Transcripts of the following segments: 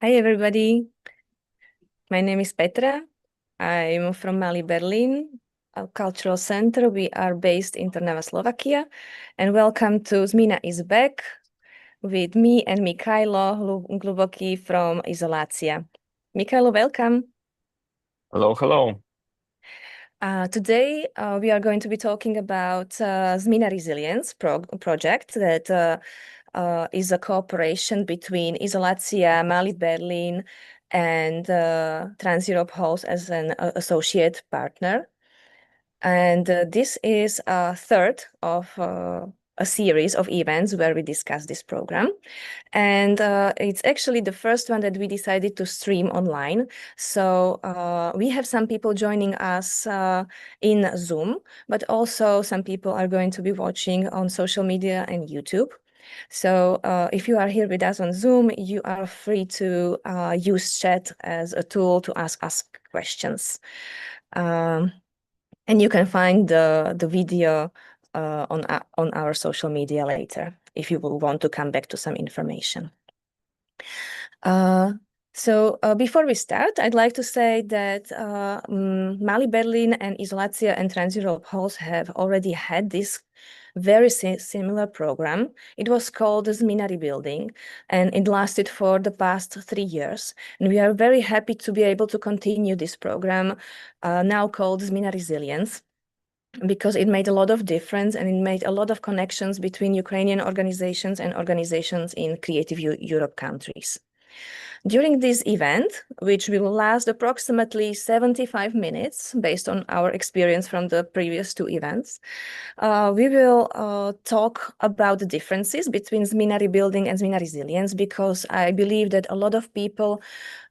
Hi, everybody. My name is Petra. I'm from Malý Berlín, a cultural center. We are based in Trnava, Slovakia. And welcome to ZMINA is back with me and Mikhailo Gluboky from IZOLYATSIA. Mikhailo, welcome. Hello, hello. Today, we are going to be talking about ZMINA Resilience project that is a cooperation between IZOLYATSIA, Malý Berlín, and Trans-Europe House as an associate partner. And this is a third of a series of events where we discuss this program. And it's actually the first one that we decided to stream online. So we have some people joining us in Zoom, but also some people are going to be watching on social media and YouTube. So if you are here with us on Zoom, you are free to use chat as a tool to ask us questions. And you can find the video on our social media later if you will want to come back to some information. Before we start, I'd like to say that Malý Berlín and IZOLYATSIA and Trans-Europe House have already had this very similar program. It was called ZMINA Rebuilding, and it lasted for the past 3 years. And we are very happy to be able to continue this program, now called ZMINA Resilience, because it made a lot of difference and it made a lot of connections between Ukrainian organizations and organizations in Creative Europe countries. During this event, which will last approximately 75 minutes based on our experience from the previous 2 events, we will talk about the differences between ZMINA Rebuilding and ZMINA Resilience, because I believe that a lot of people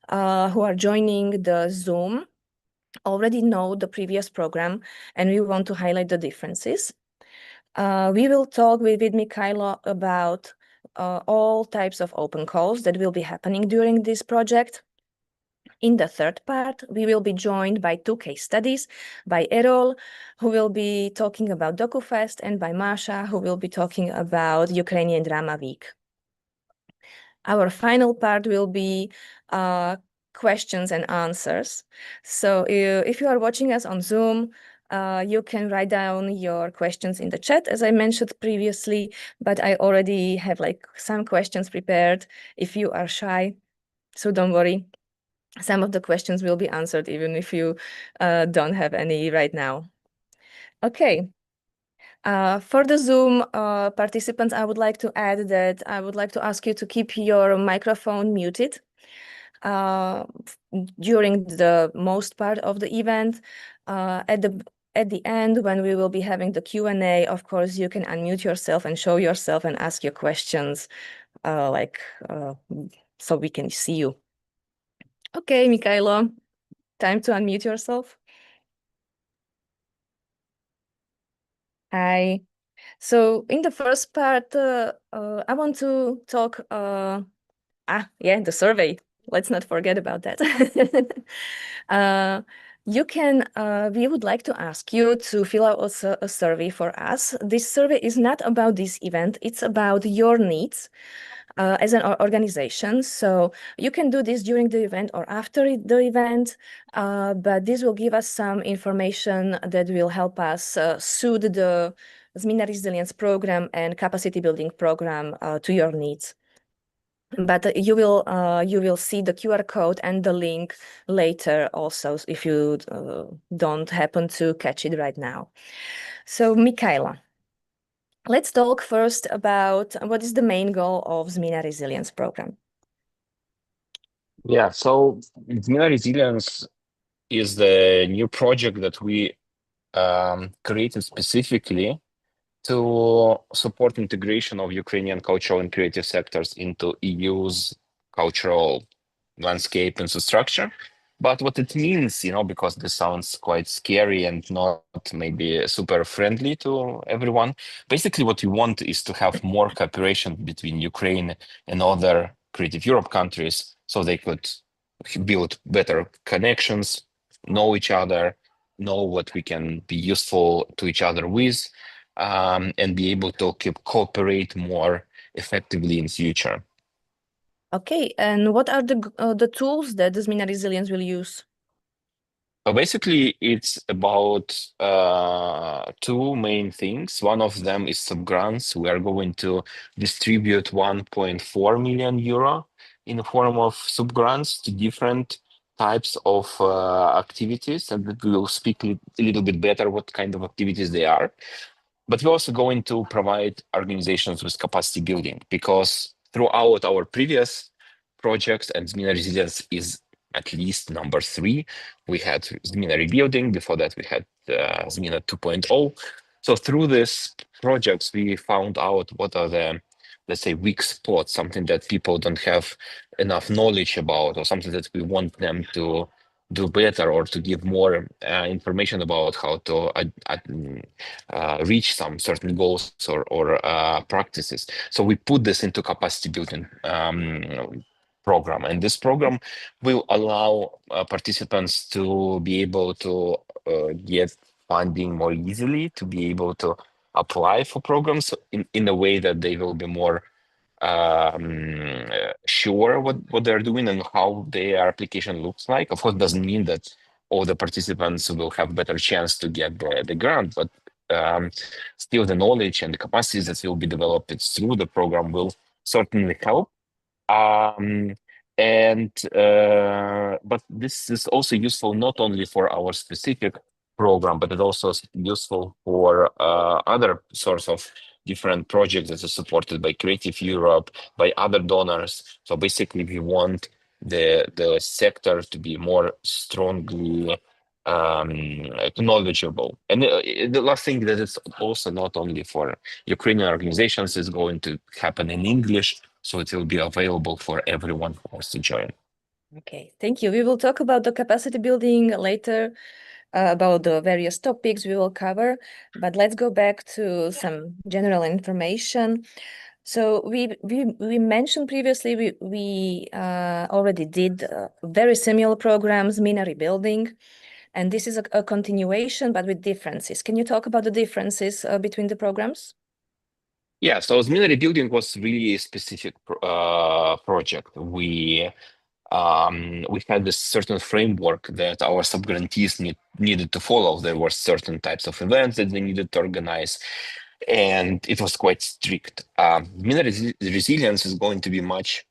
who are joining the Zoom already know the previous program, and we want to highlight the differences. We will talk with Mikhailo about all types of open calls that will be happening during this project. In the third part, we will be joined by 2 case studies, by Erol, who will be talking about DocuFest, and by Masha, who will be talking about Ukrainian Drama Week. Our final part will be questions and answers. So if you are watching us on Zoom, you can write down your questions in the chat, as I mentioned previously, but I already have some questions prepared if you are shy, so don't worry. Some of the questions will be answered even if you don't have any right now. Okay. For the Zoom participants, I would like to add that I would like to ask you to keep your microphone muted during the most part of the event. At the end, when we will be having the Q&A, of course, you can unmute yourself and show yourself and ask your questions, so we can see you. Okay, Mikhailo, time to unmute yourself. Hi. So in the first part, I want to talk, the survey. Let's not forget about that. We would like to ask you to fill out a survey for us. This survey is not about this event, it's about your needs as an organization. So you can do this during the event or after the event, but this will give us some information that will help us suit the ZMINA Resilience program and capacity building program to your needs. But you will see the QR code and the link later also if you don't happen to catch it right now. So Mikhailo, let's talk first about what is the main goal of ZMINA Resilience program. Yeah, so ZMINA Resilience is the new project that we created specifically to support integration of Ukrainian cultural and creative sectors into EU's cultural landscape infrastructure. But what it means, because this sounds quite scary and not maybe super friendly to everyone, basically what we want is to have more cooperation between Ukraine and other Creative Europe countries so they could build better connections, know each other, know what we can be useful to each other with, and be able to cooperate more effectively in future. Okay, and what are the tools that the ZMINA Resilience will use? Basically, it's about two main things. One of them is subgrants. We are going to distribute 1.4 million euro in the form of subgrants to different types of activities, and we will speak a little bit better what kind of activities they are. But we're also going to provide organizations with capacity building, because throughout our previous projects, and ZMINA Resilience is at least number 3, we had ZMINA Rebuilding. Before that, we had ZMINA 2.0. So through these projects, we found out what are the, let's say, weak spots, something that people don't have enough knowledge about, or something that we want them to do better, or to give more information about how to reach some certain goals or practices. So we put this into capacity building program, and this program will allow participants to be able to get funding more easily, to be able to apply for programs in a way that they will be more sure what they're doing and how their application looks like. Of course, doesn't mean that all the participants will have better chance to get the grant, but still the knowledge and the capacities that will be developed through the program will certainly help. Um, but this is also useful not only for our specific program, but it also is useful for other sorts of different projects that are supported by Creative Europe, by other donors. So basically, we want the sector to be more strongly knowledgeable. And the last thing, that it's also not only for Ukrainian organizations, is going to happen in English, so it will be available for everyone who wants to join. Okay, thank you. We will talk about the capacity building later, about the various topics we will cover, but let's go back to some general information. So we mentioned previously we already did very similar programs, ZMINA Rebuilding, and this is a continuation but with differences. Can you talk about the differences between the programs? Yeah, so ZMINA Rebuilding was really a specific project. We had this certain framework that our subgrantees needed to follow. There were certain types of events that they needed to organize, and it was quite strict. ZMINA Resilience is going to be much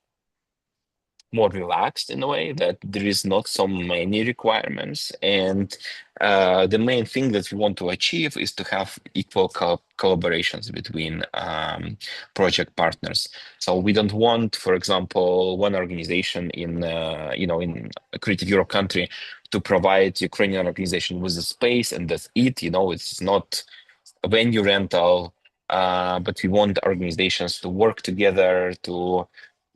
more relaxed in a way, that there is not so many requirements, and the main thing that we want to achieve is to have equal collaborations between project partners. So we don't want, for example, one organization in in a Creative Europe country to provide Ukrainian organization with a space and that's it. It's not a venue rental, but we want organizations to work together, to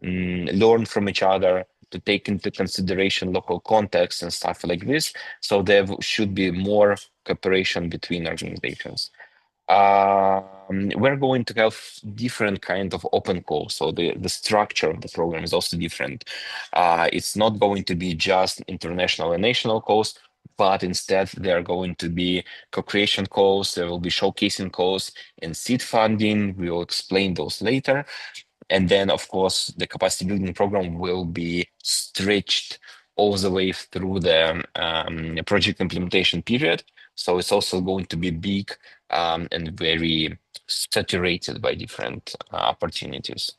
learn from each other, to take into consideration local context and stuff like this. So there should be more cooperation between organizations. We're going to have different kind of open calls. So the structure of the program is also different. It's not going to be just international and national calls, but instead there are going to be co-creation calls, there will be showcasing calls, and seed funding. We will explain those later. And then, of course, the capacity building program will be stretched all the way through the project implementation period. So it's also going to be big and very saturated by different opportunities.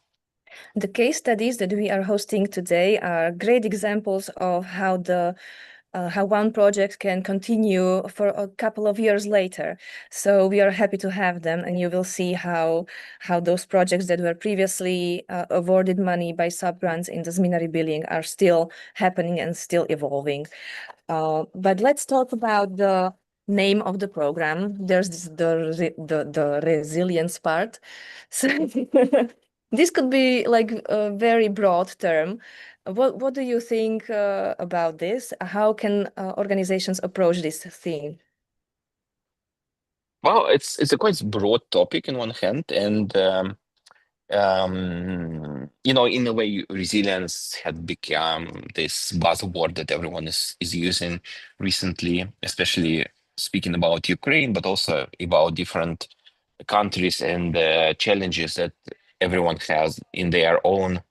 The case studies that we are hosting today are great examples of how one project can continue for a couple of years later. So we are happy to have them, and you will see how those projects that were previously awarded money by subgrants in the ZMINA Rebuilding are still happening and still evolving. But let's talk about the name of the program. There's the resilience part. So this could be like a very broad term. What do you think about this? How can organizations approach this theme? Well, it's a quite broad topic in one hand, and in a way, resilience had become this buzzword that everyone is using recently, especially speaking about Ukraine, but also about different countries and the challenges that everyone has in their own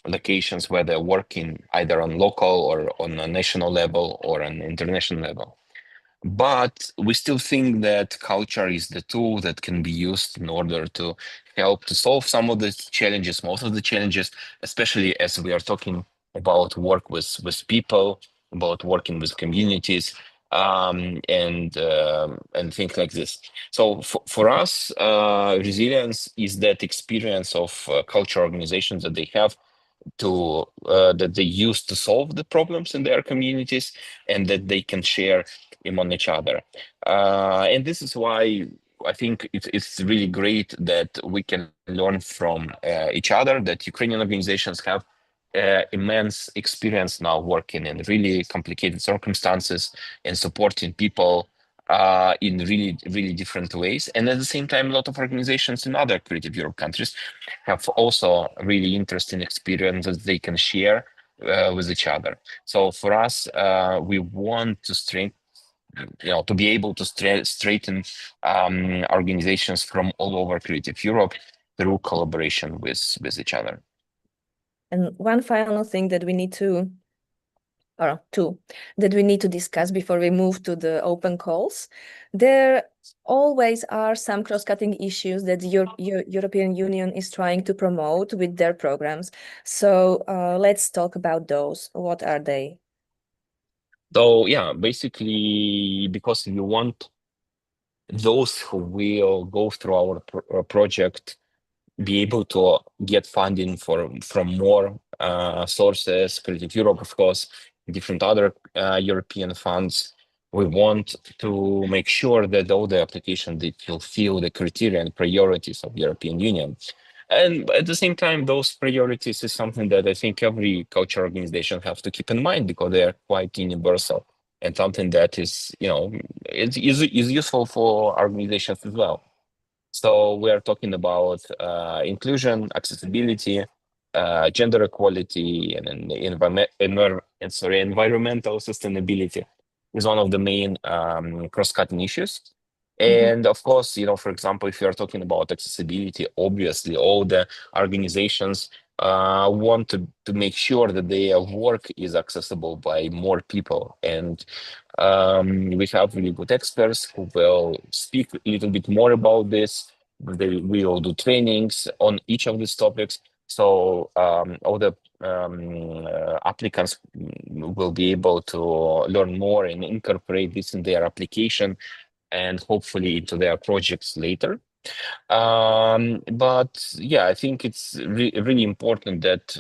locations where they're working either on local or on a national level or an international level. But we still think that culture is the tool that can be used in order to help to solve some of the challenges, most of the challenges, especially as we are talking about work with people, about working with communities, and things like this. So for us, resilience is that experience of culture organizations that they have to that they use to solve the problems in their communities and that they can share among each other. And this is why I think it's really great that we can learn from each other, that Ukrainian organizations have immense experience now working in really complicated circumstances and supporting people in really, really different ways. And at the same time, a lot of organizations in other Creative Europe countries have also really interesting experiences they can share with each other. So for us, we want to strengthen, to be able to straighten organizations from all over Creative Europe through collaboration with each other. And one final thing that we need to, or two, that we need to discuss before we move to the open calls. There always are some cross-cutting issues that your European Union is trying to promote with their programs. So let's talk about those. What are they? So yeah, basically, because we want those who will go through our project be able to get funding from more sources, Creative Europe, of course, different other European funds. We want to make sure that all the applications they fulfill the criteria and priorities of European Union. And at the same time, those priorities is something that I think every culture organization has to keep in mind because they are quite universal and something that is, is useful for organizations as well. So we are talking about inclusion, accessibility, gender equality, and environmental sustainability is one of the main cross-cutting issues. And of course, for example, if you are talking about accessibility, obviously all the organizations want to make sure that their work is accessible by more people. And we have really good experts who will speak a little bit more about this. They will do trainings on each of these topics. So all the applicants will be able to learn more and incorporate this in their application and hopefully into their projects later. But yeah, I think it's really important that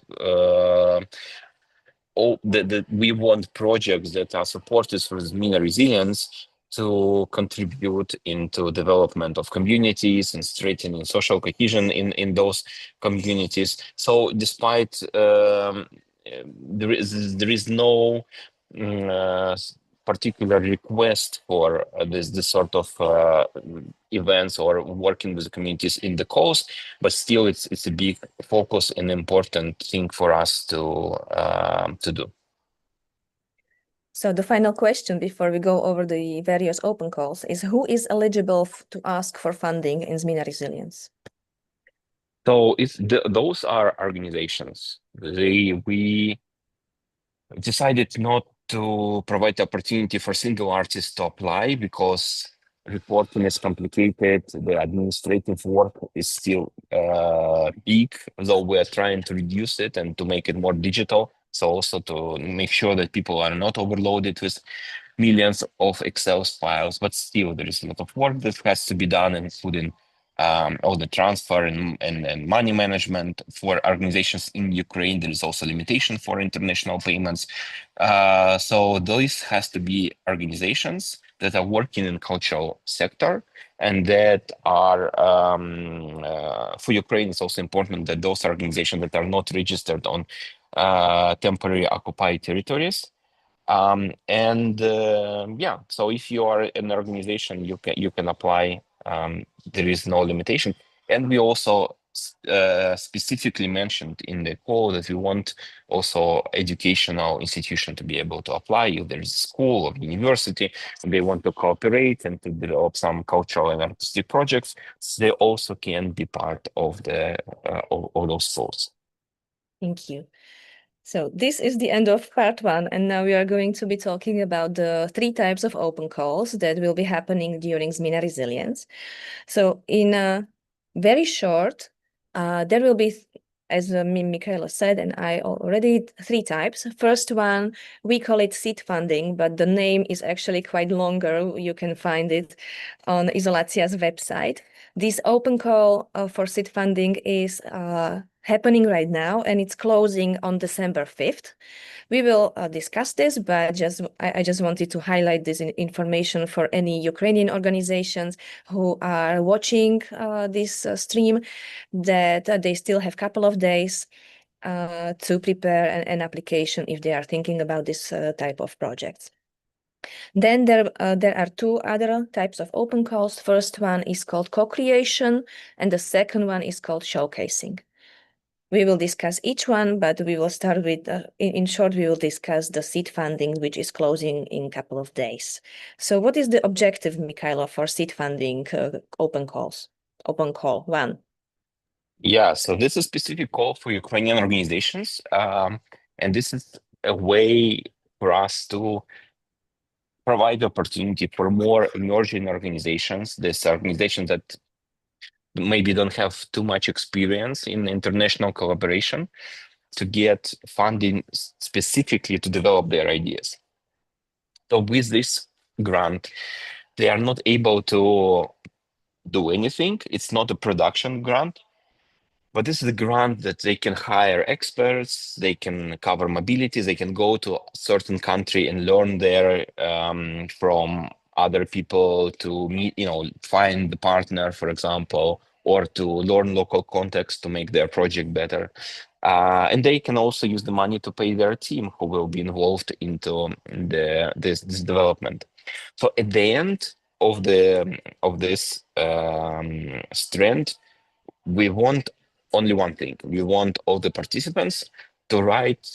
that we want projects that are supported for ZMINA resilience to contribute into development of communities and strengthening social cohesion in those communities. So despite there is no particular request for this sort of events or working with the communities in the cause, but still it's a big focus and important thing for us to do. So the final question before we go over the various open calls is who is eligible to ask for funding in ZMINA Resilience? So those are organizations. We decided not to provide the opportunity for single artists to apply because reporting is complicated. The administrative work is still big, though we are trying to reduce it and to make it more digital. So also to make sure that people are not overloaded with millions of Excel files, but still there is a lot of work that has to be done, including all the transfer and money management for organizations in Ukraine. There is also limitation for international payments. So this has to be organizations that are working in cultural sector and that are for Ukraine. It's also important that those organizations that are not registered on temporary occupied territories. Yeah, so if you are an organization, you can apply. There is no limitation. And we also specifically mentioned in the call that we want also educational institution to be able to apply. If there's a school or university and they want to cooperate and to develop some cultural and artistic projects, they also can be part of the of those calls. Thank you. So this is the end of part one, and now we are going to be talking about the 3 types of open calls that will be happening during ZMINA Resilience. So in a very short, there will be, as Michaela said, and I already, 3 types. First one, we call it seed funding, but the name is actually quite longer. You can find it on IZOLYATSIA's website. This open call for seed funding is happening right now, and it's closing on December 5th. We will discuss this, but I just wanted to highlight this information for any Ukrainian organizations who are watching this stream, that they still have a couple of days to prepare an application if they are thinking about this type of projects. Then there are 2 other types of open calls. First one is called co-creation, and the second one is called showcasing. We will discuss each one, but we will start with, in short, we will discuss the seed funding, which is closing in a couple of days. So what is the objective, Mikhailo, for seed funding open calls? Open call 1. Yeah, so this is a specific call for Ukrainian organizations. And this is a way for us to provide opportunity for more emerging organizations. These organizations that maybe don't have too much experience in international collaboration to get funding specifically to develop their ideas. So with this grant, they are not able to do anything. It's not a production grant, but this is a grant that they can hire experts, they can cover mobility, they can go to a certain country and learn there from other people to meet, find the partner, for example, or to learn local context to make their project better. And they can also use the money to pay their team who will be involved into this development. So at the end of this strand, we want only one thing. We want all the participants to write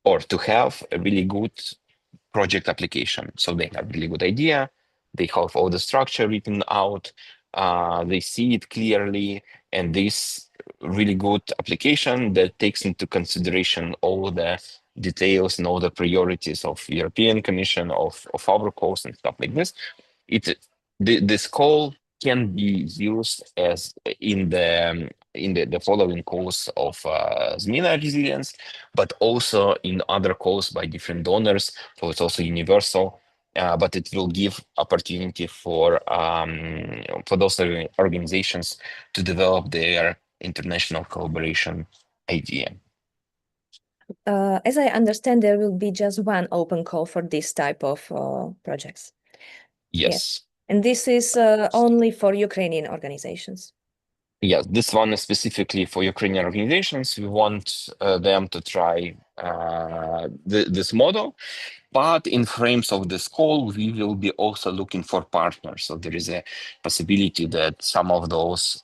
or to have a really good project application. So they have really good idea, they have all the structure written out, they see it clearly, and this really good application that takes into consideration all the details and all the priorities of European Commission, of our calls and stuff like this. This call can be used as in the following calls of ZMINA Resilience, but also in other calls by different donors. So it's also universal, but it will give opportunity for those organizations to develop their international collaboration idea. As I understand, there will be just one open call for this type of projects. Yes. And this is only for Ukrainian organizations. Yes, this one is specifically for Ukrainian organizations. We want them to try this model, but in frames of this call, we will be also looking for partners. So there is a possibility that some of those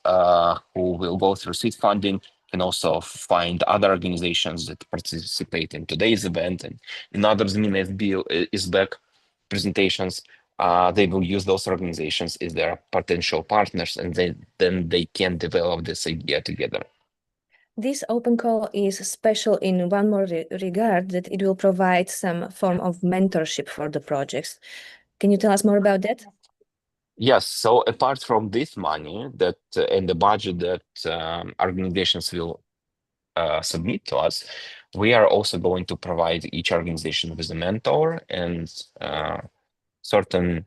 who will go through seed funding can also find other organizations that participate in today's event and in other ZMINA is back presentations. They will use those organizations as their potential partners, and then they can develop this idea together. This open call is special in one more regard, that it will provide some form of mentorship for the projects. Can you tell us more about that? Yes, so apart from this money that and the budget that organizations will submit to us, we are also going to provide each organization with a mentor and certain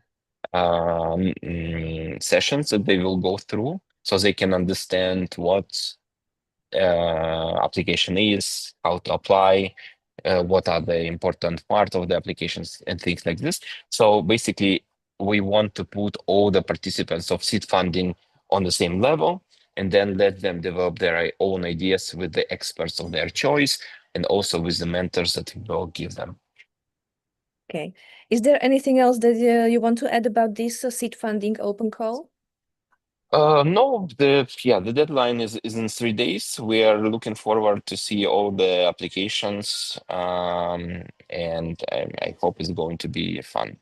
sessions that they will go through so they can understand what application is, how to apply, what are the important part of the applications and things like this. So basically, we want to put all the participants of seed funding on the same level and then let them develop their own ideas with the experts of their choice and also with the mentors that we will give them. Okay. Is there anything else that you want to add about this seed funding open call? No, the deadline is in 3 days. We are looking forward to see all the applications, and I hope it's going to be fun.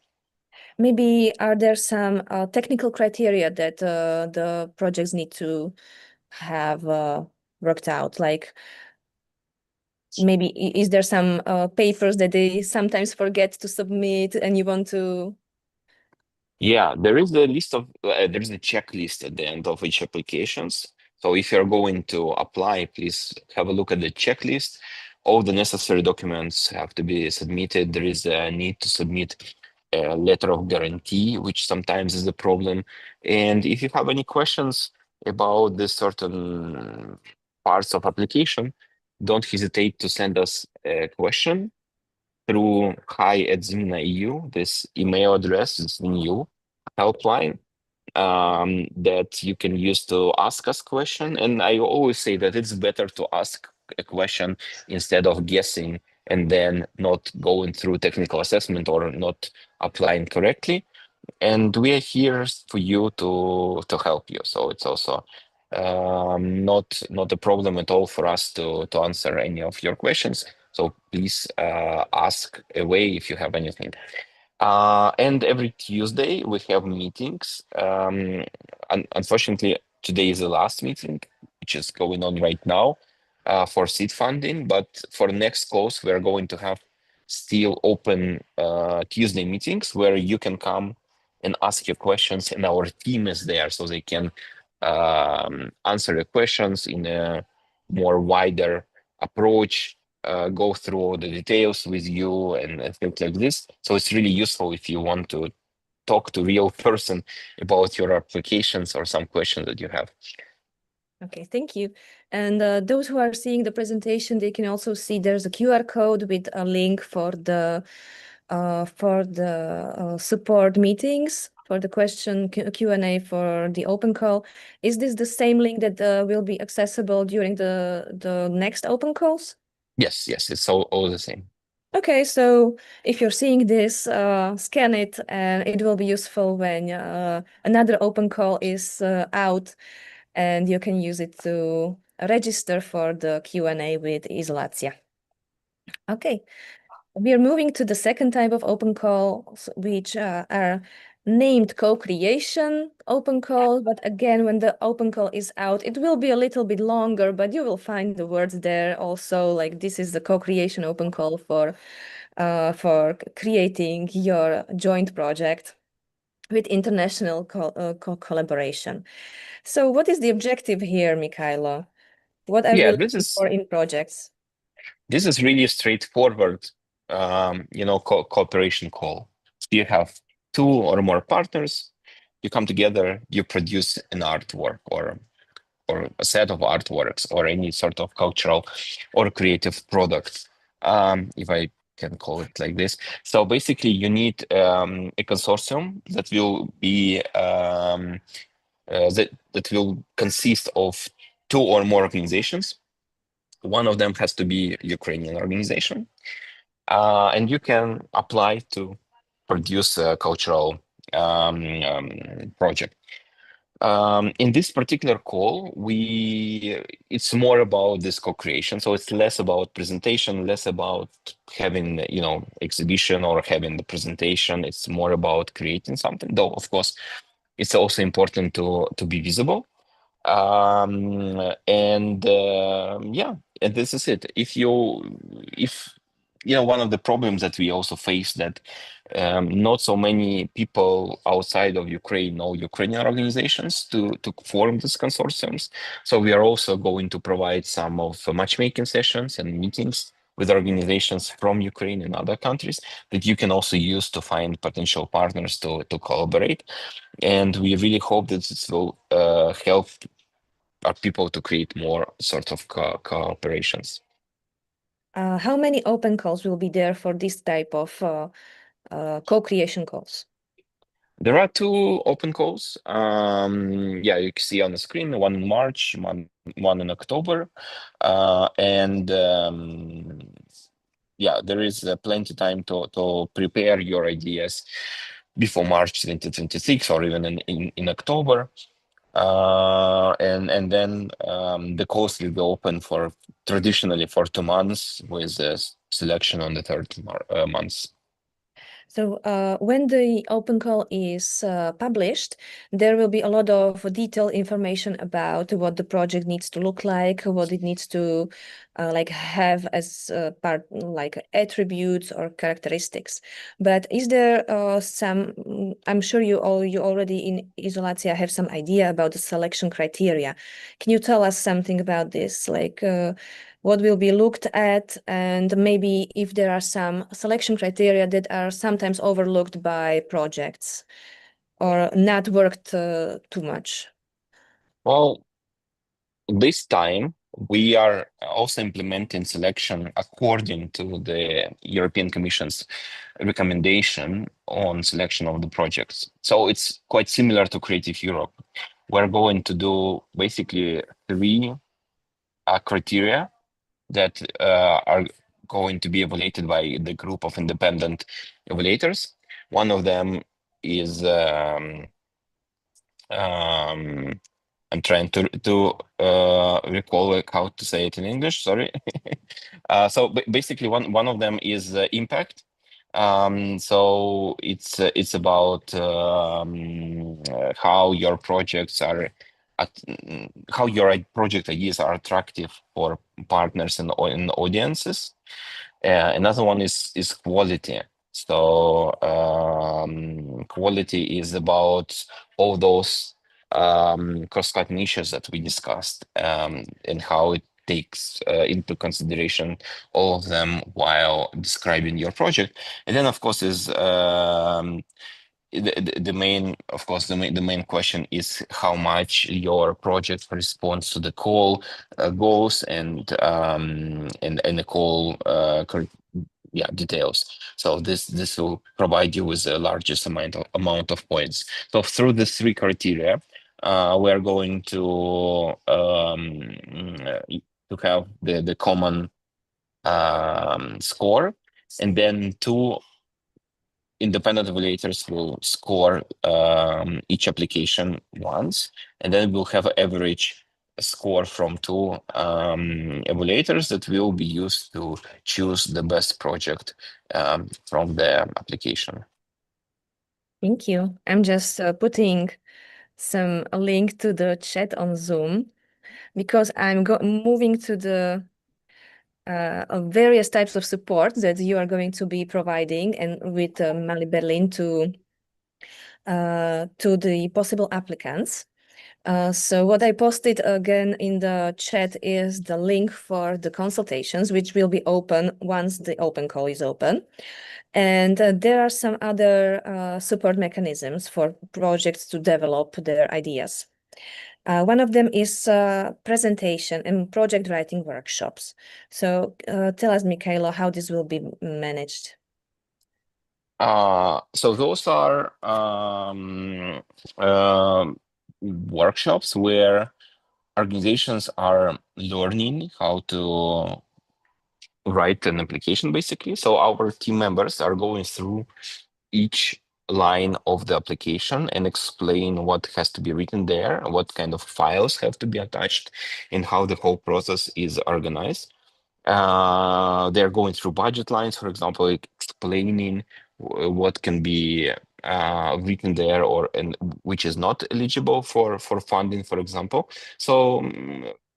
Maybe are there some technical criteria that the projects need to have worked out? Like maybe is there some papers that they sometimes forget to submit and you want to? Yeah, there is a list of there's a checklist at the end of each applications. So if you're going to apply, please have a look at the checklist. All the necessary documents have to be submitted. There is a need to submit a letter of guarantee, which sometimes is a problem. And if you have any questions about the certain parts of application, don't hesitate to send us a question through hi@ZMINA.eu. This email address is new helpline that you can use to ask us question. And I always say that it's better to ask a question instead of guessing and then not going through technical assessment or not applying correctly. And we are here for you to help you. So it's also not a problem at all for us to answer any of your questions. So please ask away if you have anything. And every Tuesday we have meetings. Unfortunately, today is the last meeting, which is going on right now for seed funding. But for next calls, we are going to have still open Tuesday meetings where you can come and ask your questions, and our team is there so they can answer the questions in a more wider approach, go through all the details with you and things like this. So it's really useful if you want to talk to real person about your applications or some questions that you have. Okay, thank you. And those who are seeing the presentation, they can also see there's a QR code with a link for the support meetings, for the question Q&A for the open call. Is this the same link that will be accessible during the next open calls? Yes, it's all the same. Okay, so if you're seeing this, scan it, and it will be useful when another open call is out, and you can use it to register for the Q&A with IZOLYATSIA. Okay, we are moving to the second type of open calls, which are named co-creation open call. But again, when the open call is out, it will be a little bit longer, but you will find the words there also. Like this is the co-creation open call for creating your joint project with international collaboration. So what is the objective here, Mikhailo? What are we Yeah, looking for in projects? this is really straightforward, cooperation call. You have two or more partners, you come together, you produce an artwork or a set of artworks or any sort of cultural or creative product, if I can call it like this. So basically, you need a consortium that will be that will consist of two or more organizations. One of them has to be Ukrainian organization, and you can apply to produce a cultural project. In this particular call, it's more about this co-creation. So it's less about presentation, less about having, exhibition or having the presentation. It's more about creating something, though, of course, it's also important to be visible. And this is it. If one of the problems that we also face that not so many people outside of Ukraine know Ukrainian organizations to form these consortiums. So we are also going to provide some of matchmaking sessions and meetings with organizations from Ukraine and other countries that you can also use to find potential partners to collaborate. And we really hope that this will help our people to create more sort of cooperations. How many open calls will be there for this type of co-creation calls? There are two open calls. You can see on the screen, one in March, one in October. There is plenty time to prepare your ideas before March 2026 or even in October. And then the calls will be open for traditionally for 2 months with a selection on the third month. So when the open call is published, there will be a lot of detailed information about what the project needs to look like, what it needs to like have as part like attributes or characteristics. But is there some? I'm sure you already in Izolatia have some idea about the selection criteria. Can you tell us something about this? Like what will be looked at, and maybe if there are some selection criteria that are sometimes overlooked by projects or not worked too much. Well, this time we are also implementing selection according to the European Commission's recommendation on selection of the projects. So it's quite similar to Creative Europe. We're going to do basically three criteria that are going to be evaluated by the group of independent evaluators. One of them is I'm trying to recall how to say it in English. Sorry. So basically, one of them is impact. So it's about how your projects are, how your project ideas are attractive for partners and audiences. Another one is quality. So quality is about all those cross-cutting issues that we discussed, and how it takes into consideration all of them while describing your project. And then, of course, is the main, of course, the main question is how much your project responds to the call goals and the call details. So this will provide you with the largest amount of points. So through the three criteria, we are going to have the common score, and then two independent evaluators will score each application once, and then we'll have an average score from two evaluators that will be used to choose the best project from the application. Thank you. I'm just putting some link to the chat on Zoom because I'm moving to the various types of support that you are going to be providing and with Malý Berlín to the possible applicants. So what I posted again in the chat is the link for the consultations, which will be open once the open call is open. And there are some other support mechanisms for projects to develop their ideas. One of them is presentation and project writing workshops. So tell us, Mikhailo, how this will be managed. So those are workshops where organizations are learning how to write an application, basically. So our team members are going through each line of the application and explain what has to be written there, what kind of files have to be attached, and how the whole process is organized. They're going through budget lines, for example, explaining what can be written there, and which is not eligible for funding, for example. So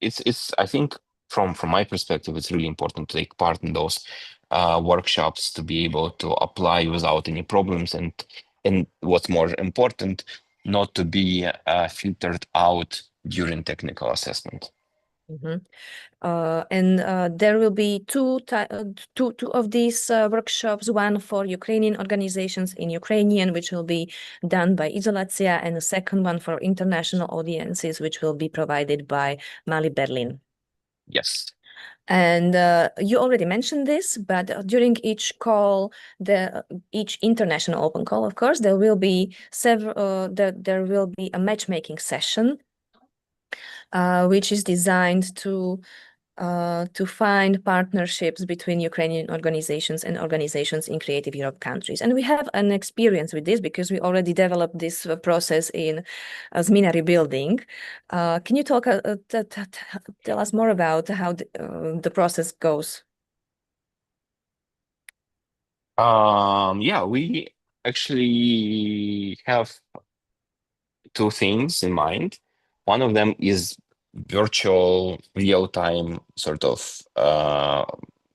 it's I think from my perspective, it's really important to take part in those workshops to be able to apply without any problems, and what's more important, not to be filtered out during technical assessment. Mm-hmm. And there will be two of these workshops, one for Ukrainian organizations in Ukrainian, which will be done by IZOLYATSIA, and the second one for international audiences, which will be provided by Malý Berlín. Yes. And you already mentioned this, but during each call, each international open call, of course, there will be there will be a matchmaking session, which is designed to to find partnerships between Ukrainian organizations and organizations in Creative Europe countries. And we have an experience with this because we already developed this process in ZMINA rebuilding. Can you talk, tell us more about how the process goes? Yeah, we actually have two things in mind. One of them is virtual real-time sort of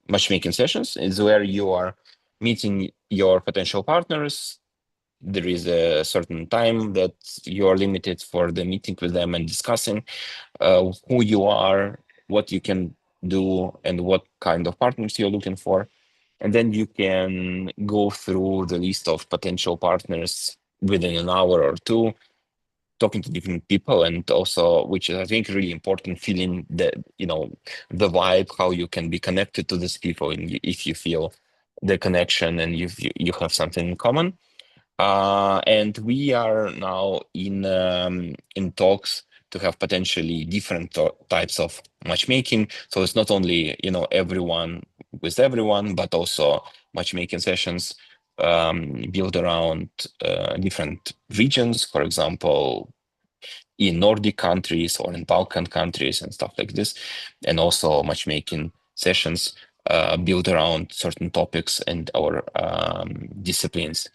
matchmaking sessions. Is where you are meeting your potential partners. There is a certain time that you are limited for the meeting with them and discussing who you are, what you can do, and what kind of partners you're looking for. And then you can go through the list of potential partners within an hour or two, talking to different people, and also, which is I think really important, feeling the the vibe, how you can be connected to these people, and if you feel the connection and you have something in common. And we are now in talks to have potentially different types of matchmaking. So it's not only everyone with everyone, but also matchmaking sessions built around different regions. For example, in Nordic countries or in Balkan countries and stuff like this, and also matchmaking sessions built around certain topics and our disciplines.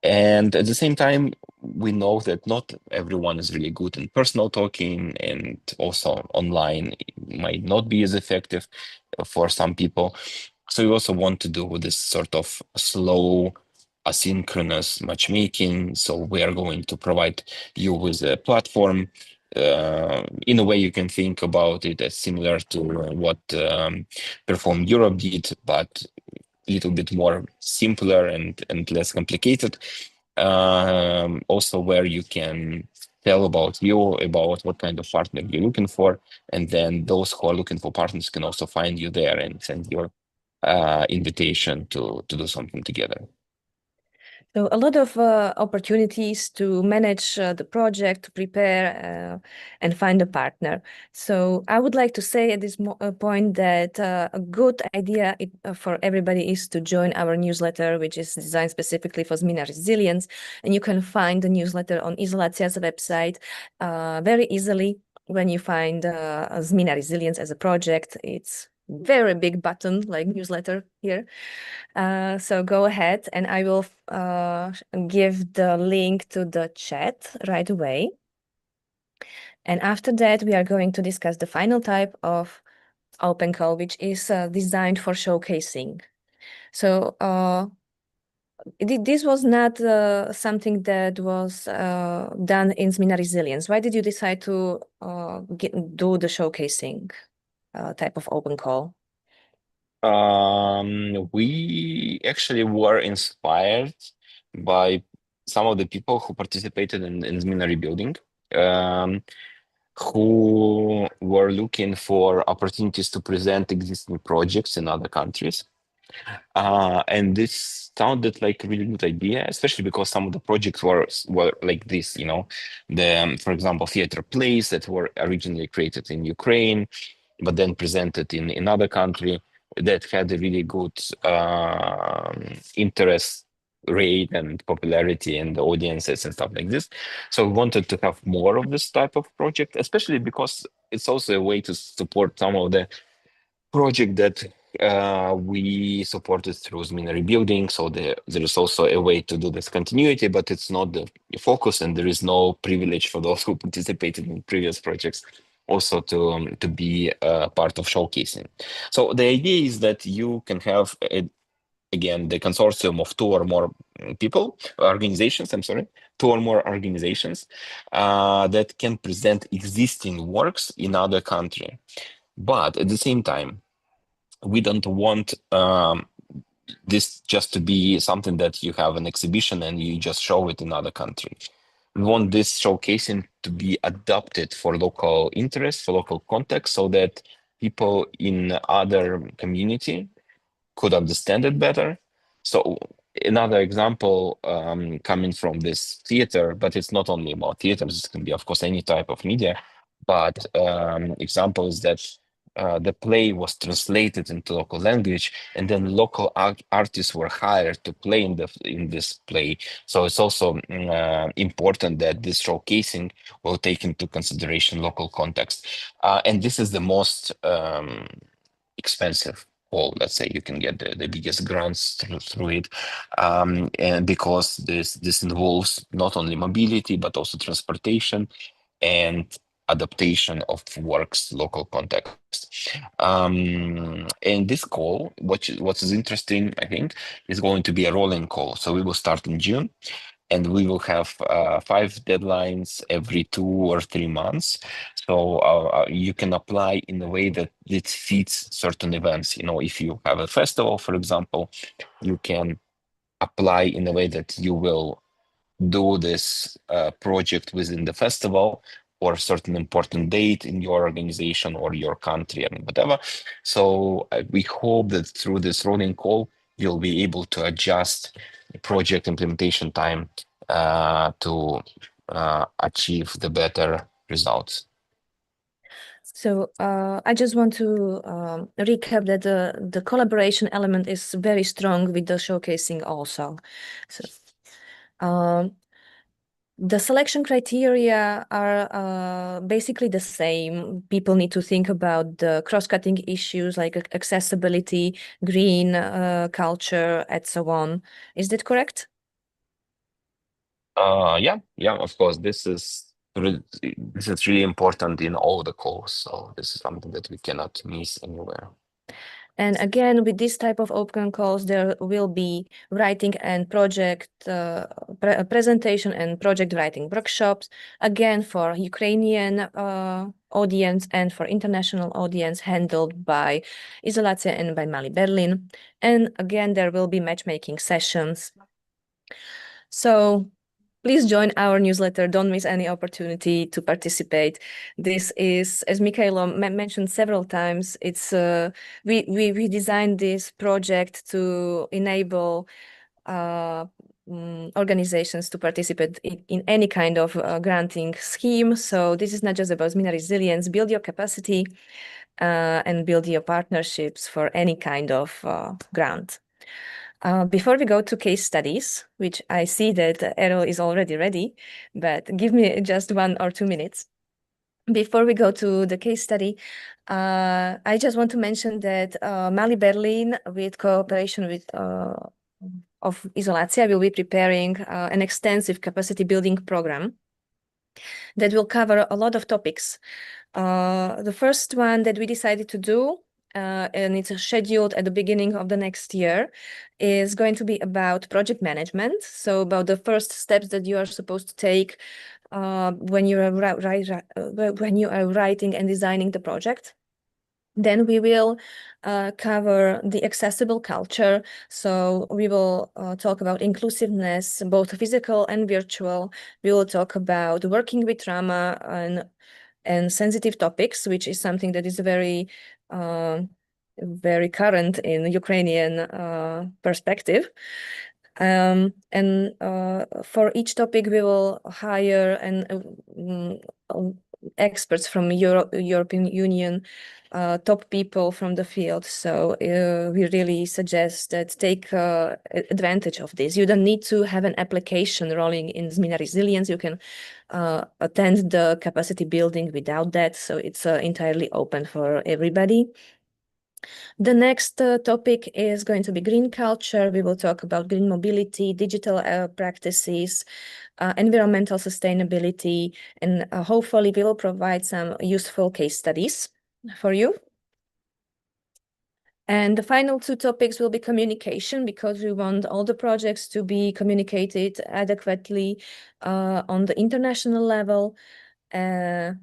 And at the same time, we know that not everyone is really good in personal talking, and also online might not be as effective for some people. So we also want to do this sort of slow, asynchronous matchmaking. So we are going to provide you with a platform. In a way, you can think about it as similar to what Perform Europe did, but a little bit more simpler and less complicated. Also, where you can tell about you, about what kind of partner you're looking for, and then those who are looking for partners can also find you there and send your invitation to do something together. So a lot of opportunities to manage the project, to prepare and find a partner. So I would like to say at this point that a good idea for everybody is to join our newsletter, which is designed specifically for ZMINA resilience. And you can find the newsletter on IZOLYATSIA's website very easily. When you find ZMINA resilience as a project, it's very big button like newsletter here. So go ahead and I will give the link to the chat right away. And after that, we are going to discuss the final type of open call, which is designed for showcasing. So this was not something that was done in ZMINA Resilience. Why did you decide to do the showcasing type of open call? We actually were inspired by some of the people who participated in ZMINA rebuilding, who were looking for opportunities to present existing projects in other countries. And this sounded like a really good idea, especially because some of the projects were like this, for example, theater plays that were originally created in Ukraine, but then presented in another country that had a really good interest rate and popularity and the audiences and stuff like this. So we wanted to have more of this type of project, especially because it's also a way to support some of the project that we supported through ZMINA rebuilding. So there is also a way to do this continuity, but it's not the focus, and there is no privilege for those who participated in previous projects also to be part of showcasing. So the idea is that you can have again the consortium of two or more organizations that can present existing works in other country. But at the same time, we don't want this just to be something that you have an exhibition and you just show it in other country. We want this showcasing to be adapted for local interests, for local context, so that people in other community could understand it better. So another example coming from this theater, but it's not only about theaters, it can be, of course, any type of media. But example is that the play was translated into local language, and then local artists were hired to play in this play. So it's also important that this showcasing will take into consideration local context. And this is the most expensive call. Let's say you can get the biggest grants through it, and because this involves not only mobility but also transportation and adaptation of works local context. And this call, what is interesting, I think, is going to be a rolling call. So we will start in June, and we will have 5 deadlines every 2 or 3 months. So you can apply in a way that it fits certain events. You know, if you have a festival, for example, you can apply in a way that you will do this project within the festival or a certain important date in your organization or your country and whatever. So we hope that through this rolling call, you'll be able to adjust the project implementation time to achieve the better results. So I just want to recap that the collaboration element is very strong with the showcasing also. So the selection criteria are basically the same. People need to think about the cross-cutting issues like accessibility, green culture, and so on. Is that correct? Yeah, of course. This is really important in all the calls. So this is something that we cannot miss anywhere. And again, with this type of open calls, there will be writing and project presentation and project writing workshops, again, for Ukrainian audience and for international audience handled by IZOLYATSIA and by Malý Berlín. And again, there will be matchmaking sessions. So please join our newsletter. Don't miss any opportunity to participate. This is, as Mikhailo mentioned several times, it's we designed this project to enable organizations to participate in any kind of granting scheme. So this is not just about ZMINA resilience. Build your capacity and build your partnerships for any kind of grant. Before we go to case studies, which I see that Errol is already ready, but give me just 1 or 2 minutes. Before we go to the case study, I just want to mention that Malý Berlín, with cooperation with of IZOLYATSIA, will be preparing an extensive capacity building program that will cover a lot of topics. The first one that we decided to do, and it's scheduled at the beginning of the next year, is going to be about project management. So about the first steps that you are supposed to take when you are writing and designing the project. Then we will cover the accessible culture. So we will talk about inclusiveness, both physical and virtual. We will talk about working with trauma and sensitive topics, which is something that is very, very current in Ukrainian perspective. And for each topic, we will hire experts from European Union, top people from the field. So we really suggest that take advantage of this. You don't need to have an application rolling in ZMINA Resilience. You can attend the capacity building without that. So it's entirely open for everybody. The next topic is going to be green culture. We will talk about green mobility, digital practices, environmental sustainability, and hopefully we will provide some useful case studies for you. And the final 2 topics will be communication, because we want all the projects to be communicated adequately on the international level. And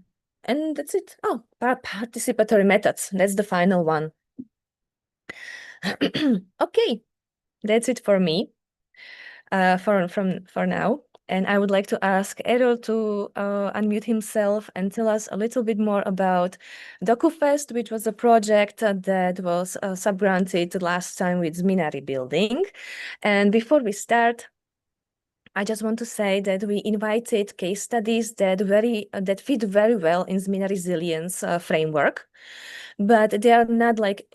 that's it. Oh, participatory methods. That's the final one. Okay, that's it for me for now. And I would like to ask Errol to unmute himself and tell us a little bit more about DocuFest, which was a project that was subgranted last time with ZMINA Rebuilding. And before we start, I just want to say that we invited case studies that fit very well in ZMINA resilience framework, but they are not like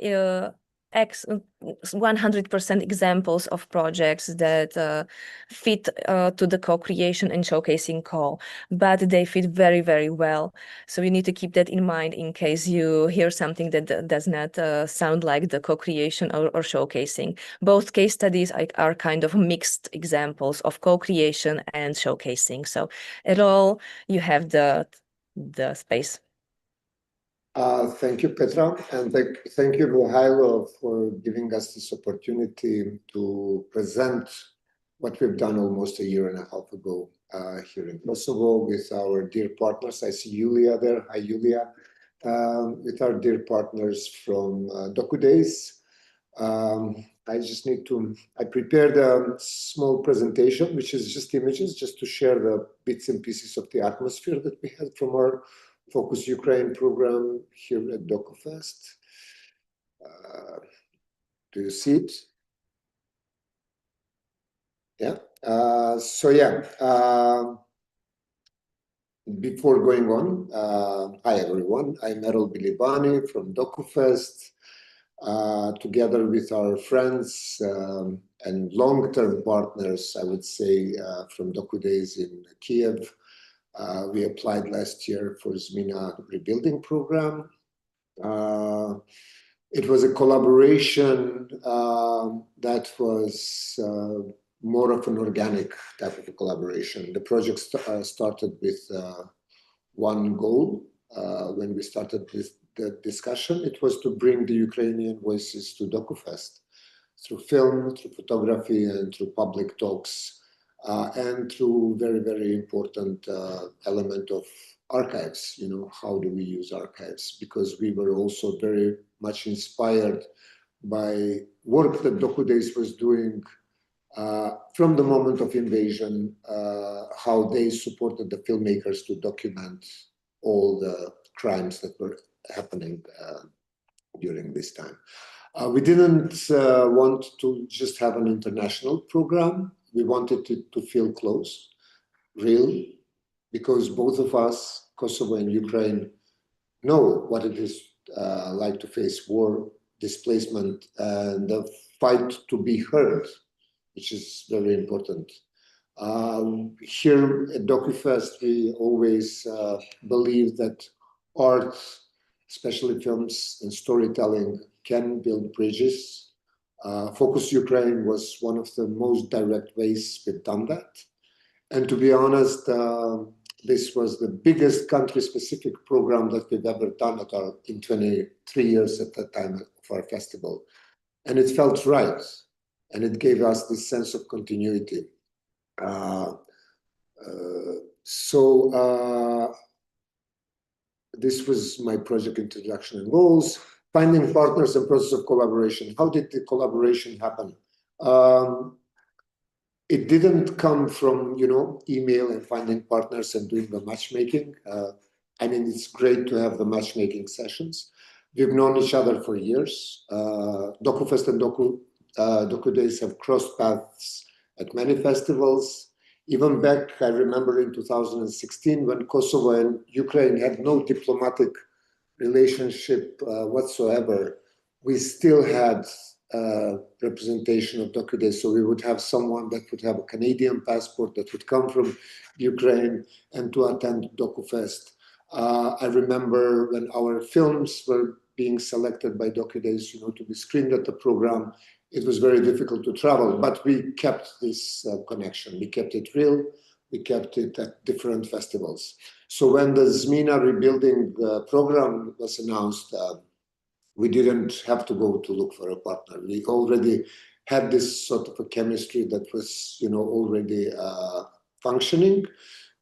100% examples of projects that fit to the co-creation and showcasing call, but they fit very, very well. So you need to keep that in mind in case you hear something that does not sound like the co-creation or showcasing. Both case studies are kind of mixed examples of co-creation and showcasing. So at all, you have the space. Thank you, Petra, and thank you, Mihailo, for giving us this opportunity to present what we've done almost a year and a half ago here in Kosovo with our dear partners. I see Julia there. Hi, Julia. With our dear partners from DocuDays. I prepared a small presentation, which is just images, just to share the bits and pieces of the atmosphere that we had from our Focus Ukraine program here at DocuFest. Do you see it? Yeah. Before going on, hi everyone. I'm Errol Bilibani from DocuFest. Together with our friends and long-term partners, I would say, from DocuDays in Kiev. We applied last year for ZMINA rebuilding program. It was a collaboration that was more of an organic type of a collaboration. The project started with one goal. When we started with the discussion, it was to bring the Ukrainian voices to DocuFest through film, through photography, and through public talks. And through very, very important element of archives, how do we use archives? Because we were also very much inspired by work that DocuDays was doing from the moment of invasion, how they supported the filmmakers to document all the crimes that were happening during this time. We didn't want to just have an international program. We wanted it to feel close, real, because both of us, Kosovo and Ukraine, know what it is like to face war, displacement, and the fight to be heard, which is very important. Here at DocuFest, we always believe that art, especially films and storytelling, can build bridges. Focus Ukraine was one of the most direct ways we've done that. And to be honest, this was the biggest country-specific program that we've ever done in 23 years at the time of our festival. And it felt right. And it gave us this sense of continuity. This was my project introduction and goals. Finding partners and process of collaboration. How did the collaboration happen? It didn't come from, email and finding partners and doing the matchmaking. I mean, it's great to have the matchmaking sessions. We've known each other for years. DocuFest and DocuDays have crossed paths at many festivals. Even back, I remember in 2016, when Kosovo and Ukraine had no diplomatic relationship whatsoever, we still had representation of DocuDays. So we would have someone that would have a Canadian passport that would come from Ukraine and to attend DocuFest. I remember when our films were being selected by DocuDays, to be screened at the program, it was very difficult to travel, but we kept this connection. We kept it real. We kept it at different festivals. So when the ZMINA rebuilding program was announced, we didn't have to go to look for a partner. We already had this sort of a chemistry that was, already functioning.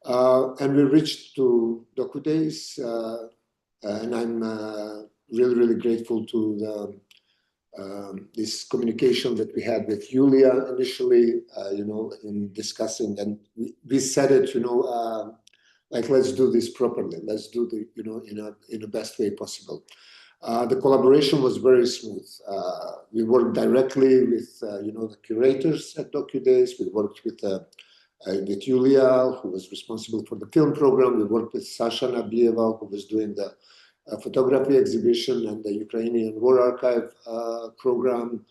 And we reached to DocuDays, and I'm really, really grateful to this communication that we had with Julia initially, in discussing, and we said it, like, let's do this properly. Let's do the, in the best way possible. The collaboration was very smooth. We worked directly with, the curators at DocuDays. We worked with the with Yulia, who was responsible for the film program. We worked with Sasha Nabieva, who was doing the photography exhibition and the Ukrainian War Archive program.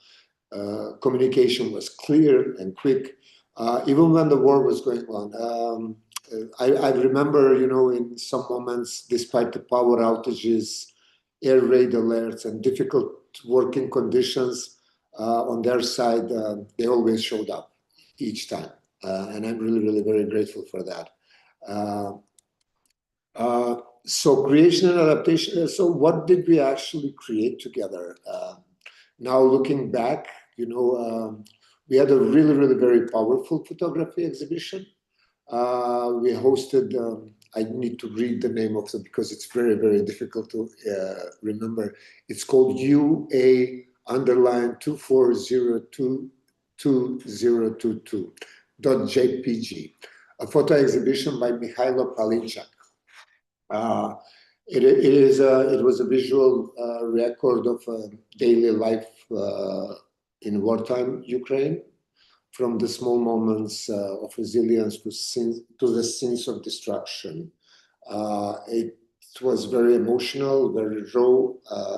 Communication was clear and quick, even when the war was going on. I remember, in some moments, despite the power outages, air raid alerts, and difficult working conditions on their side, they always showed up each time. And I'm really, really very grateful for that. So creation and adaptation. So what did we actually create together? Now looking back, we had a really, really very powerful photography exhibition. We hosted, I need to read the name of it because it's very, very difficult to remember. It's called UA_24022022.jpg, a photo exhibition by Mikhailo Palinchak. It was a visual record of daily life in wartime Ukraine, from the small moments of resilience to the scenes of destruction. It was very emotional, very raw,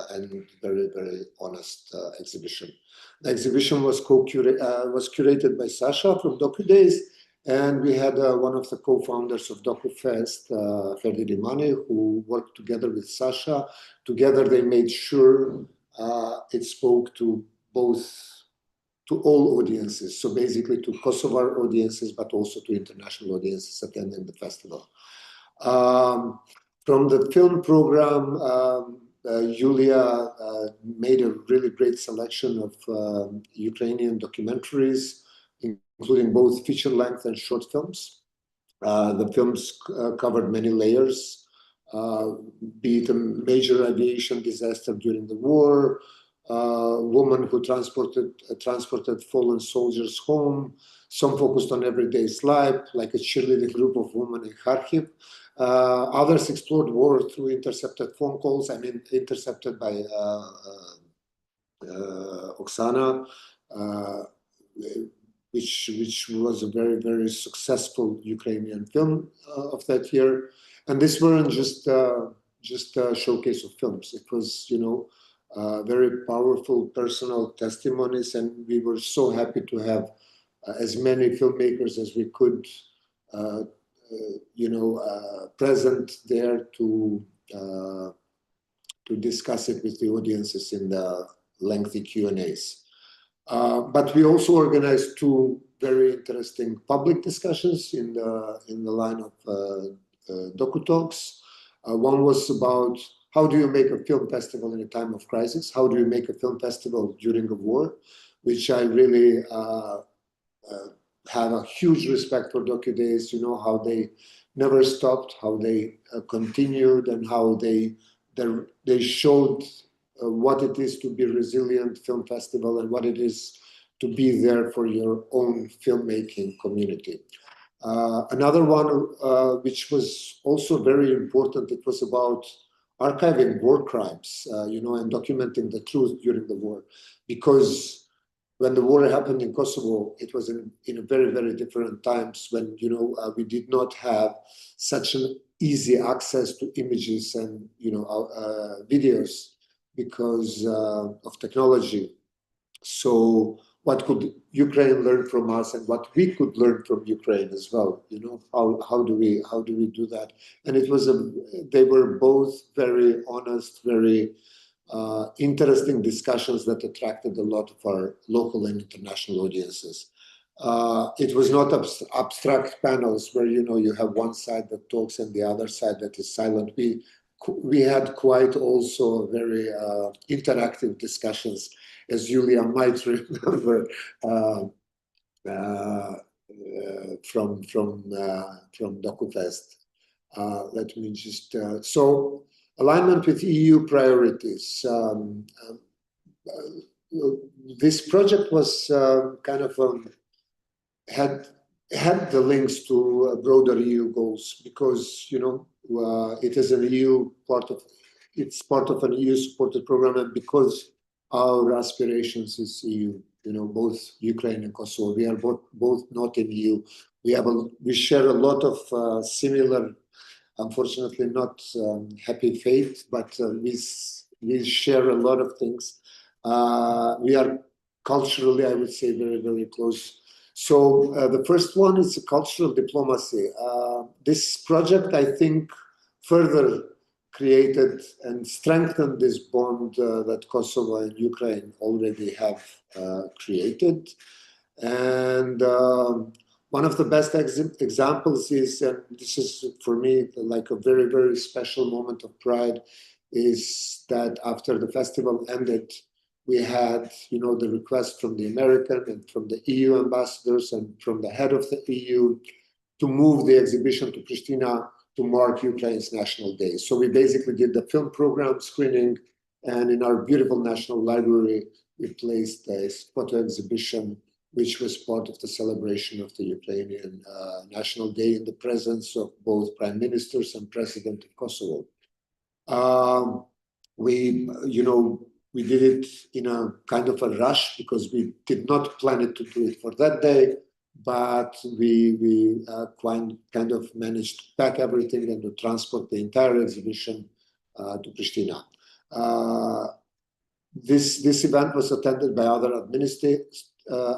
and very, very honest exhibition. The exhibition was curated by Sasha from DocuDays, and we had one of the co-founders of DocuFest, Ferdi Rimani, who worked together with Sasha. Together, they made sure it spoke to all audiences, so basically to Kosovar audiences, but also to international audiences attending the festival. From the film program, Yulia made a really great selection of Ukrainian documentaries, including both feature-length and short films. The films covered many layers, be it a major aviation disaster during the war, woman who transported fallen soldiers home. Some focused on everyday's life, like a cheerleading group of women in Kharkiv. Others explored war through intercepted phone calls, intercepted by Oksana, which was a very, very successful Ukrainian film of that year. And this weren't just a showcase of films. It was, very powerful personal testimonies, and we were so happy to have as many filmmakers as we could, present there to discuss it with the audiences in the lengthy Q&As. But we also organized two very interesting public discussions in the line of Docu Talks. One was about how do you make a film festival in a time of crisis? How do you make a film festival during a war? Which I really have a huge respect for DocuDays, how they never stopped, how they continued, and how they showed what it is to be a resilient film festival and what it is to be there for your own filmmaking community. Another one, which was also very important, it was about archiving war crimes, and documenting the truth during the war. Because when the war happened in Kosovo, it was in a very, very different times when, we did not have such an easy access to images and, videos because of technology. So what could Ukraine learn from us, and what we could learn from Ukraine as well? How do we do that? And it was they were both very honest, very interesting discussions that attracted a lot of our local and international audiences. It was not abstract panels where you have one side that talks and the other side that is silent. We had quite also very interactive discussions, as Yulia might remember from DocuFest. Let me just so alignment with EU priorities. This project was kind of had the links to broader EU goals because it is an EU it's part of an EU supported program, and because our aspirations is EU, both Ukraine and Kosovo, we are both not in EU. we share a lot of similar, unfortunately not happy fate, but we share a lot of things. We are culturally, I would say, very, very close. So the first one is cultural diplomacy. This project, I think, further created and strengthened this bond that Kosovo and Ukraine already have created. And one of the best examples is, and this is for me like a very, very special moment of pride, is that after the festival ended, we had, the request from the American and from the EU ambassadors and from the head of the EU to move the exhibition to Pristina to mark Ukraine's National Day. So we basically did the film program screening, and in our beautiful National Library, we placed a photo exhibition, which was part of the celebration of the Ukrainian National Day in the presence of both prime ministers and president of Kosovo. We did it in a kind of a rush because we did not plan it to do it for that day, but we kind of managed to pack everything and to transport the entire exhibition to Pristina. This event was attended by other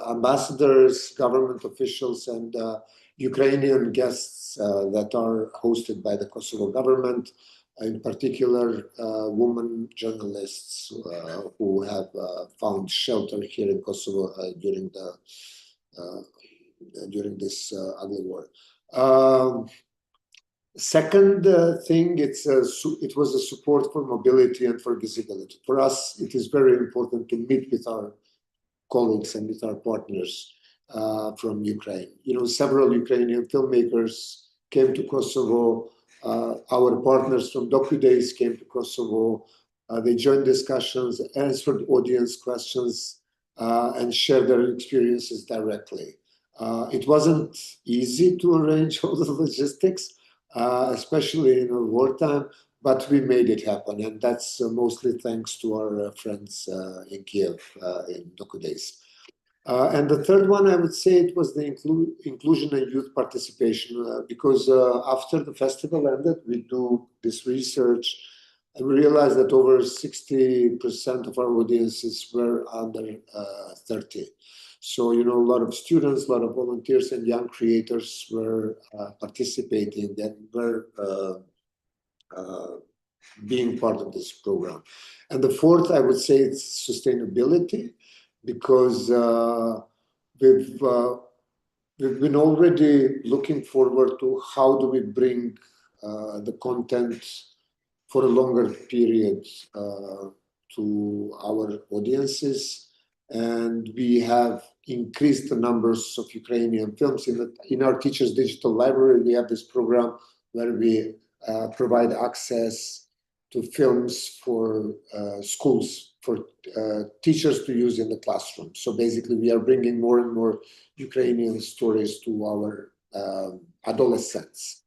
ambassadors, government officials, and Ukrainian guests that are hosted by the Kosovo government, in particular women journalists who have found shelter here in Kosovo during this ugly war. Second thing, it was a support for mobility and for visibility. For us, it is very important to meet with our colleagues and with our partners from Ukraine. Several Ukrainian filmmakers came to Kosovo. Our partners from DocuDays came to Kosovo. They joined discussions, answered audience questions, and shared their experiences directly. It wasn't easy to arrange all the logistics, especially in wartime, but we made it happen, and that's mostly thanks to our friends in Kiev in DocuDays. And the third one, I would say, it was the inclusion and youth participation, because after the festival ended, we do this research, and we realized that over 60% of our audiences were under 30. So, a lot of students, a lot of volunteers and young creators were participating and were being part of this program. And the fourth, I would say, it's sustainability, because we've been already looking forward to how do we bring the content for a longer period to our audiences. And we have increased the numbers of Ukrainian films. In our Teachers Digital Library, we have this program where we provide access to films for schools, for teachers to use in the classroom. So basically, we are bringing more and more Ukrainian stories to our adolescents.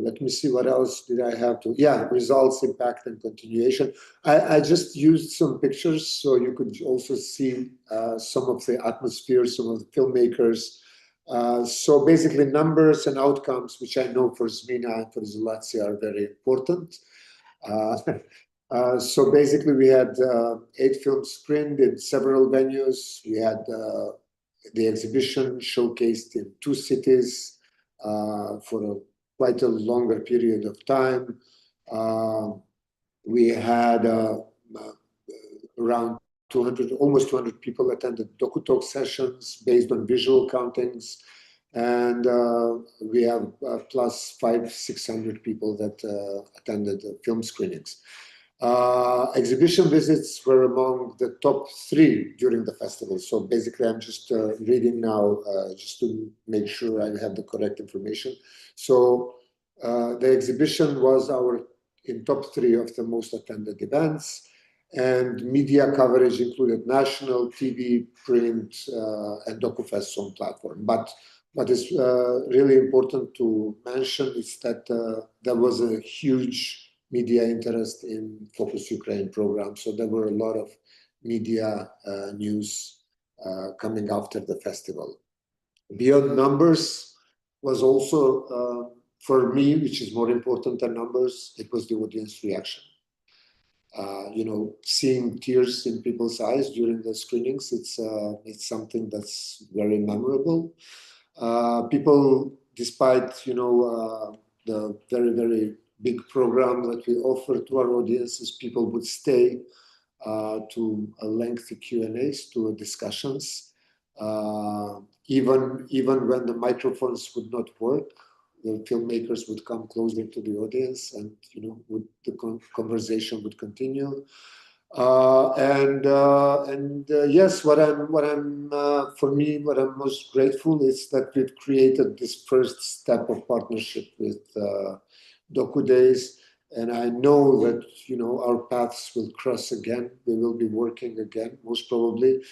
Let me see, what else did I have to? Yeah, results, impact, and continuation. I just used some pictures so you could also see some of the atmosphere, some of the filmmakers. So basically, numbers and outcomes, which I know for ZMINA and for IZOLYATSIA are very important. So basically, we had 8 films screened in several venues. We had the exhibition showcased in 2 cities for quite a longer period of time. We had around almost 200 people attended DocuTalk sessions based on visual countings. And we have plus 500-600 people that attended film screenings. Exhibition visits were among the top 3 during the festival. So basically, I'm just reading now just to make sure I have the correct information. So the exhibition was in top 3 of the most attended events, and media coverage included national, TV, print, and DocuFest's own platform. But what is really important to mention is that there was a huge media interest in Focus Ukraine program. So there were a lot of media news coming after the festival. Beyond numbers was also, for me, which is more important than numbers, it was the audience reaction. You know, seeing tears in people's eyes during the screenings, it's something that's very memorable. People, despite, you know, the very, very big program that we offer to our audiences, people would stay to lengthy Q&As, to discussions. Even when the microphones would not work, the filmmakers would come closer to the audience, and you know, the conversation would continue. Yes, what I'm for me, what I'm most grateful is that we've created this first step of partnership with Doku Days, and I know that, you know, our paths will cross again. We will be working again, most probably.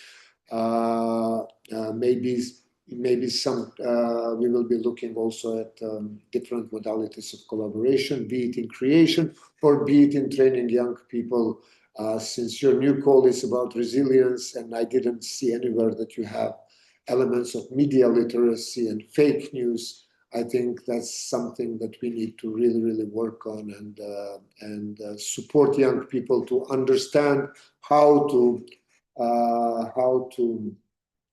Maybe some we will be looking also at different modalities of collaboration, be it in creation or be it in training young people. Since your new call is about resilience, and I didn't see anywhere that you have elements of media literacy and fake news, I think that's something that we need to really, really work on, and support young people to understand how to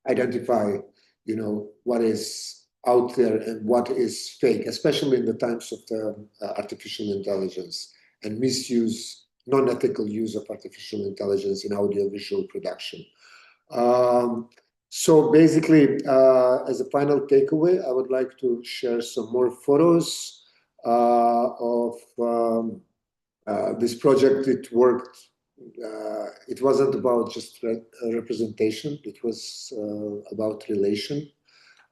identify, you know, what is out there and what is fake, especially in the times of the artificial intelligence and misuse, non-ethical use of artificial intelligence in audiovisual production. So basically, as a final takeaway, I would like to share some more photos of this project. It worked. It wasn't about just representation. It was about relation.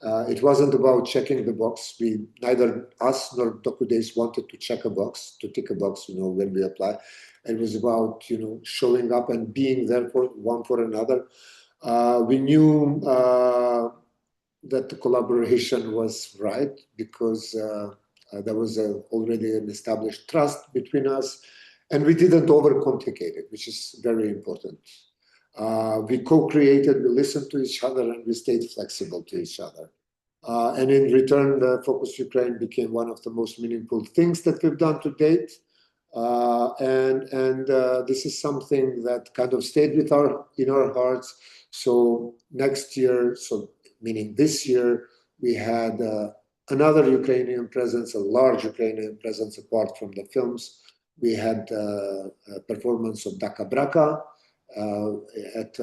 It wasn't about checking the box. Neither us nor Doku Days wanted to check a box, to tick a box, you know, when we apply. It was about, you know, showing up and being there for one for another. We knew that the collaboration was right because there was already an established trust between us, and we didn't overcomplicate it, which is very important. We co-created, we listened to each other, and we stayed flexible to each other. And in return, the Focus Ukraine became one of the most meaningful things that we've done to date. This is something that kind of stayed with in our hearts. So next year, so meaning this year, we had another Ukrainian presence, a large Ukrainian presence apart from the films. We had a performance of Daka Braka at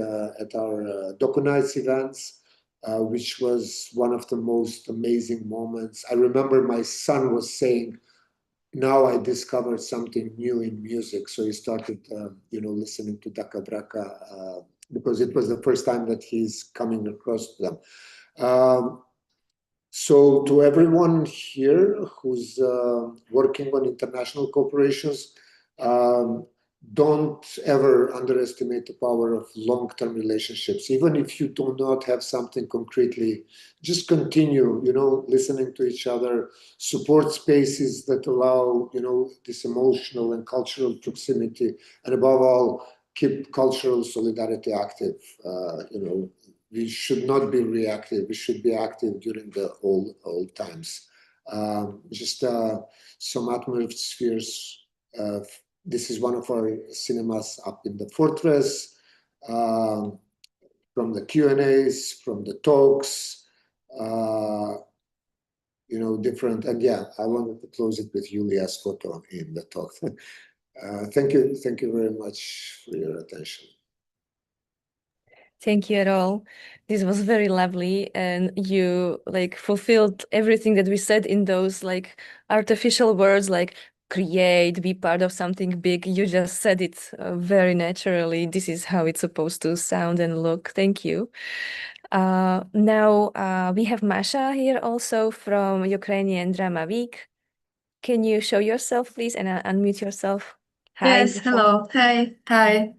our Doku Nights events, which was one of the most amazing moments. I remember my son was saying, now I discovered something new in music. So he started, you know, listening to Daka Braka because it was the first time that he's coming across them. So to everyone here who's working on international corporations, don't ever underestimate the power of long-term relationships. Even if you do not have something concretely, just continue, you know, listening to each other, support spaces that allow, you know, this emotional and cultural proximity, and above all, keep cultural solidarity active. You know, we should not be reactive. We should be active during the old times. Just some atmospheres. This is one of our cinemas up in the Fortress. From the Q&As, from the talks, you know, different. And yeah, I wanted to close it with Yulia's photo in the talk. Thank you very much for your attention. Thank you at all. This was very lovely, and you like fulfilled everything that we said in those like artificial words, like create, be part of something big. You just said it very naturally. This is how it's supposed to sound and look. Thank you. Now we have Masha here also from Ukrainian Drama Week. Can you show yourself, please, and unmute yourself? Hi. Yes, hello. Hi,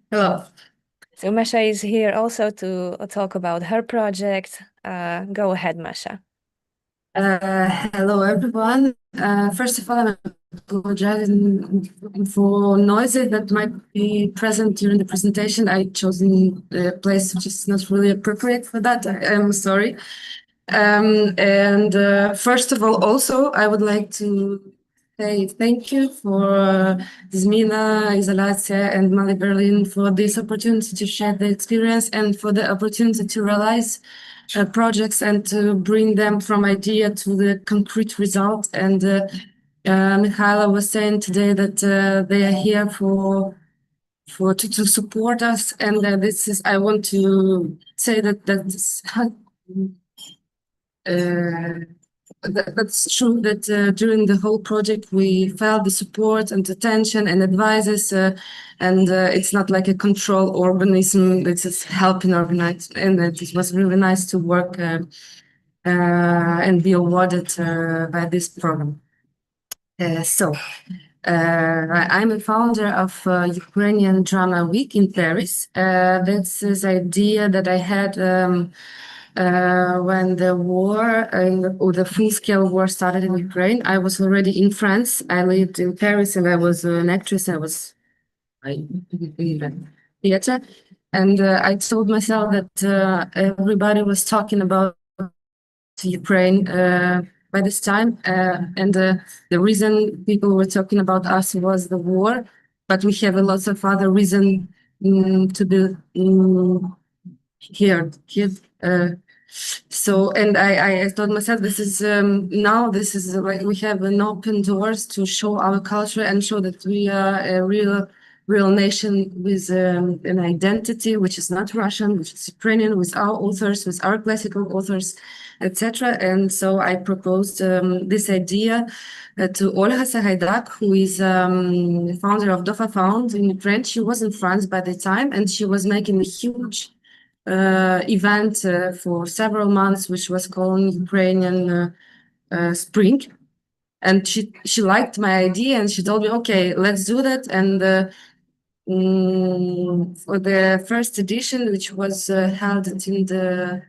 hello. So Masha is here also to talk about her project. Go ahead, Masha. Hello, everyone. First of all, I'm apologizing for noises that might be present during the presentation. I chose a place which is not really appropriate for that. I'm sorry. First of all, also, I would like to say thank you for ZMINA, IZOLYATSIA, and Malý Berlín for this opportunity to share the experience and for the opportunity to realize projects and to bring them from idea to the concrete result. And Michaela was saying today that they are here to support us, and this is, I want to say that's true, that during the whole project we felt the support and attention and advices, and it's not like a control organism, it's just helping organize, and it was really nice to work and be awarded by this program. I'm a founder of Ukrainian Drama Week in Paris. That's this idea that I had when the war, or the full-scale war started in Ukraine. I was already in France. I lived in Paris and I was an actress. I in theater. And I told myself that everybody was talking about Ukraine by this time, and the reason people were talking about us was the war, but we have a lot of other reason to be here. So, and I told myself, this is now this is like we have an open doors to show our culture and show that we are a real nation with an identity which is not Russian, which is Ukrainian, with our authors, with our classical authors, etc. And so I proposed this idea to Olga Sahaidak, who is founder of DOFA Found in Ukraine. She was in France by the time, and she was making a huge event for several months, which was called Ukrainian Spring. And she liked my idea, and she told me, okay, let's do that. And for the first edition, which was held in the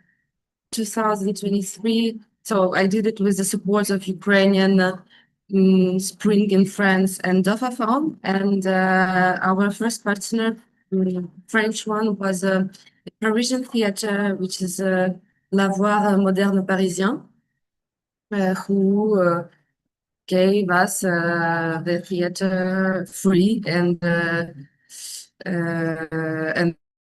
2023, so I did it with the support of Ukrainian Spring in France and DOFA Found. And our first partner, French one, was a Parisian theater, which is Lavoir Moderne Parisien, who gave us the theater free, and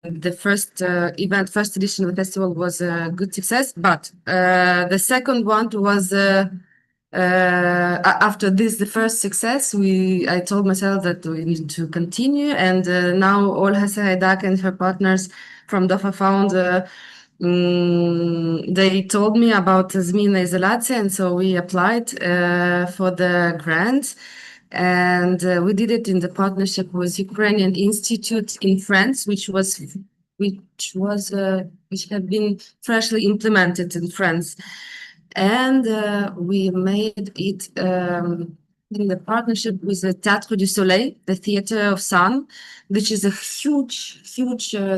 the first event, first edition of the festival was a good success. But the second one was after this, the first success, I told myself that we need to continue, and now Olga Sahaidak and her partners from DOFA Found, they told me about ZMINA IZOLYATSIA, and so we applied for the grant, and we did it in the partnership with Ukrainian Institute in France, which have been freshly implemented in France. And we made it in the partnership with the Théâtre du Soleil, the Theater of Sun, which is a huge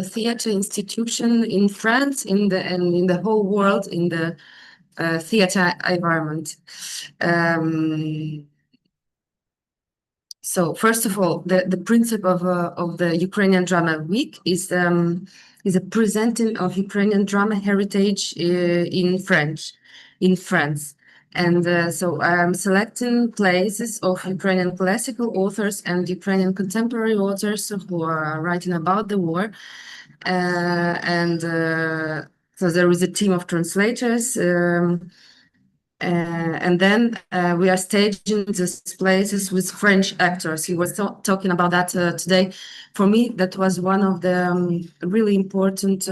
theater institution in France, and in the whole world, in the theater environment. So first of all, the principle of the Ukrainian Drama Week is a presenting of Ukrainian drama heritage in France. And so I'm selecting places of Ukrainian classical authors and Ukrainian contemporary authors who are writing about the war. So there is a team of translators, and then we are staging these places with French actors. He was talking about that today. For me, that was one of the really important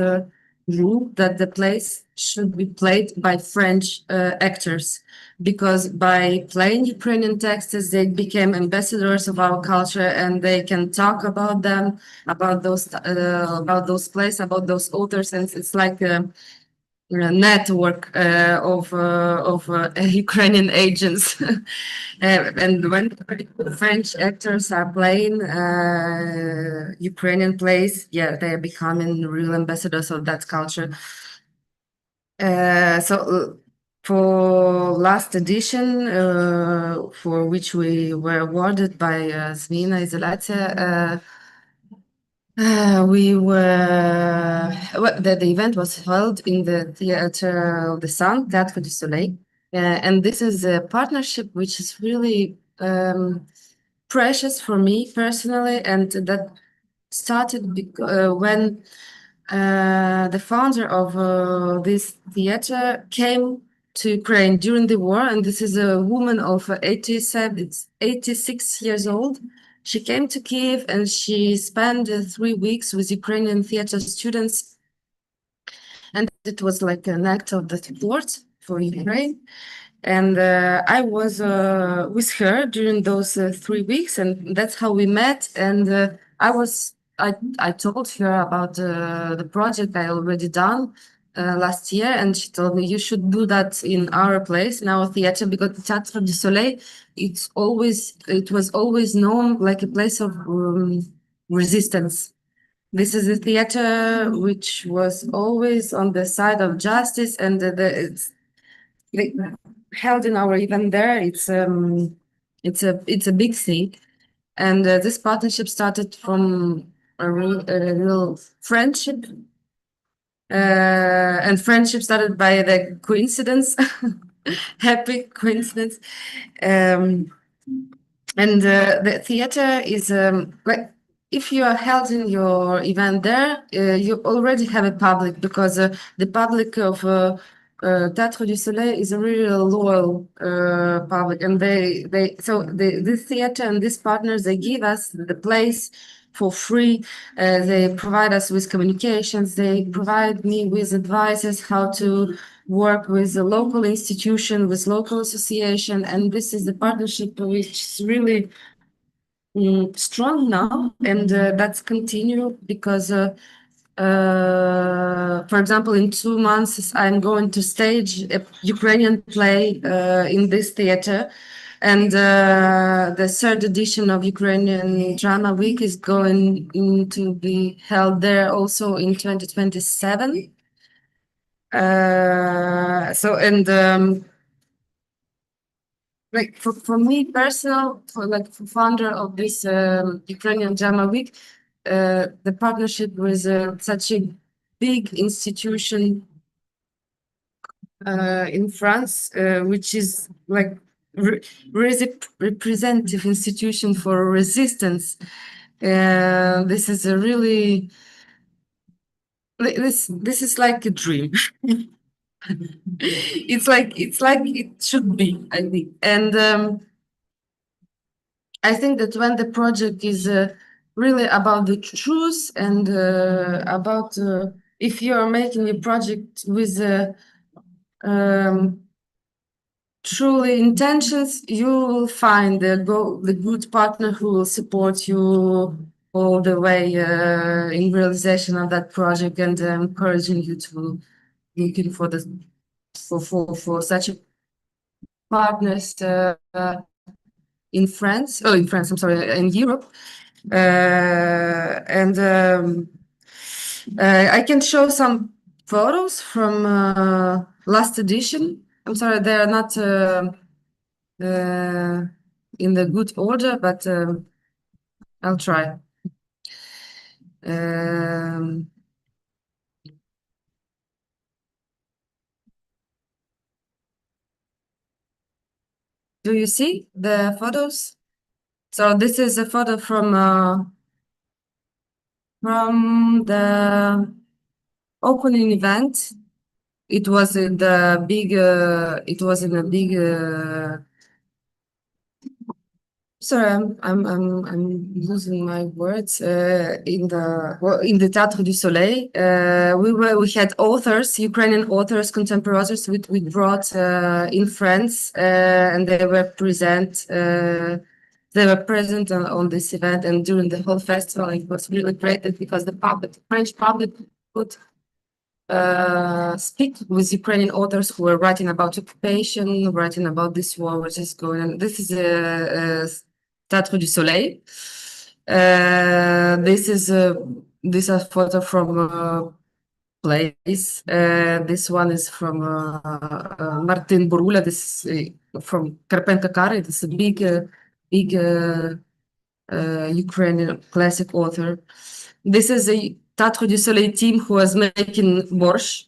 rule, that the plays should be played by French actors, because by playing Ukrainian texts, they became ambassadors of our culture, and they can talk about them, about those plays, about those authors, and it's like a network of Ukrainian agents. And when French actors are playing Ukrainian plays, yeah, they are becoming real ambassadors of that culture. So for last edition, for which we were awarded by ZMINA IZOLYATSIA, The event was held in the Theatre of the Sun, Théâtre du Soleil. And this is a partnership which is really precious for me personally, and that started when the founder of this theater came to Ukraine during the war, and this is a woman of 86 years old. She came to Kiev and she spent 3 weeks with Ukrainian theater students, and it was like an act of the support for Ukraine. And I was with her during those 3 weeks, and that's how we met. And I told her about the project I already done last year, and she told me you should do that in our place, in our theater, because the Théâtre du Soleil, it was always known like a place of resistance. This is a theater which was always on the side of justice, and it's held in our event there. It's a big thing, and this partnership started from a real friendship, and friendship started by the coincidence, happy coincidence, and the theater is like, if you are holding your event there, you already have a public, because the public of Théâtre du Soleil is a really loyal public, and this theater and these partners, they give us the place for free. They provide us with communications. They provide me with advices how to work with a local institution, with local association, and this is the partnership which is really strong now, and that's continue because for example, in 2 months I'm going to stage a Ukrainian play in this theater, and the 3rd edition of Ukrainian Drama Week is going to be held there also in 2027. Like for me personal, for founder of this Ukrainian Drama Week, the partnership with such a big institution in France, which is like representative institution for resistance. This is a really this is like a dream. It's like it should be, I think. And I think that when the project is really about the truth and about if you are making a project with truly intentions, you will find the good partner who will support you all the way in realization of that project, and encouraging you to looking for such a partners in France. Oh, in France, I'm sorry, in Europe. And I can show some photos from last edition. I'm sorry, they are not in the good order, but I'll try. Do you see the photos? So this is a photo from the opening event. It was in the big. It was in a big. Sorry, I'm losing my words. In the Théâtre du Soleil, we had authors, Ukrainian authors, contemporary authors. We brought in France, and they were present. They were present on this event, and during the whole festival, it was really great because the French public could speak with Ukrainian authors who were writing about occupation, writing about this war which is going on. This is a Théâtre du Soleil. This is a photo from place. This one is from Martin Borula. This is from Karpenka Kari. This is a big Ukrainian classic author. This is a Teatro du Soleil team who was making borscht.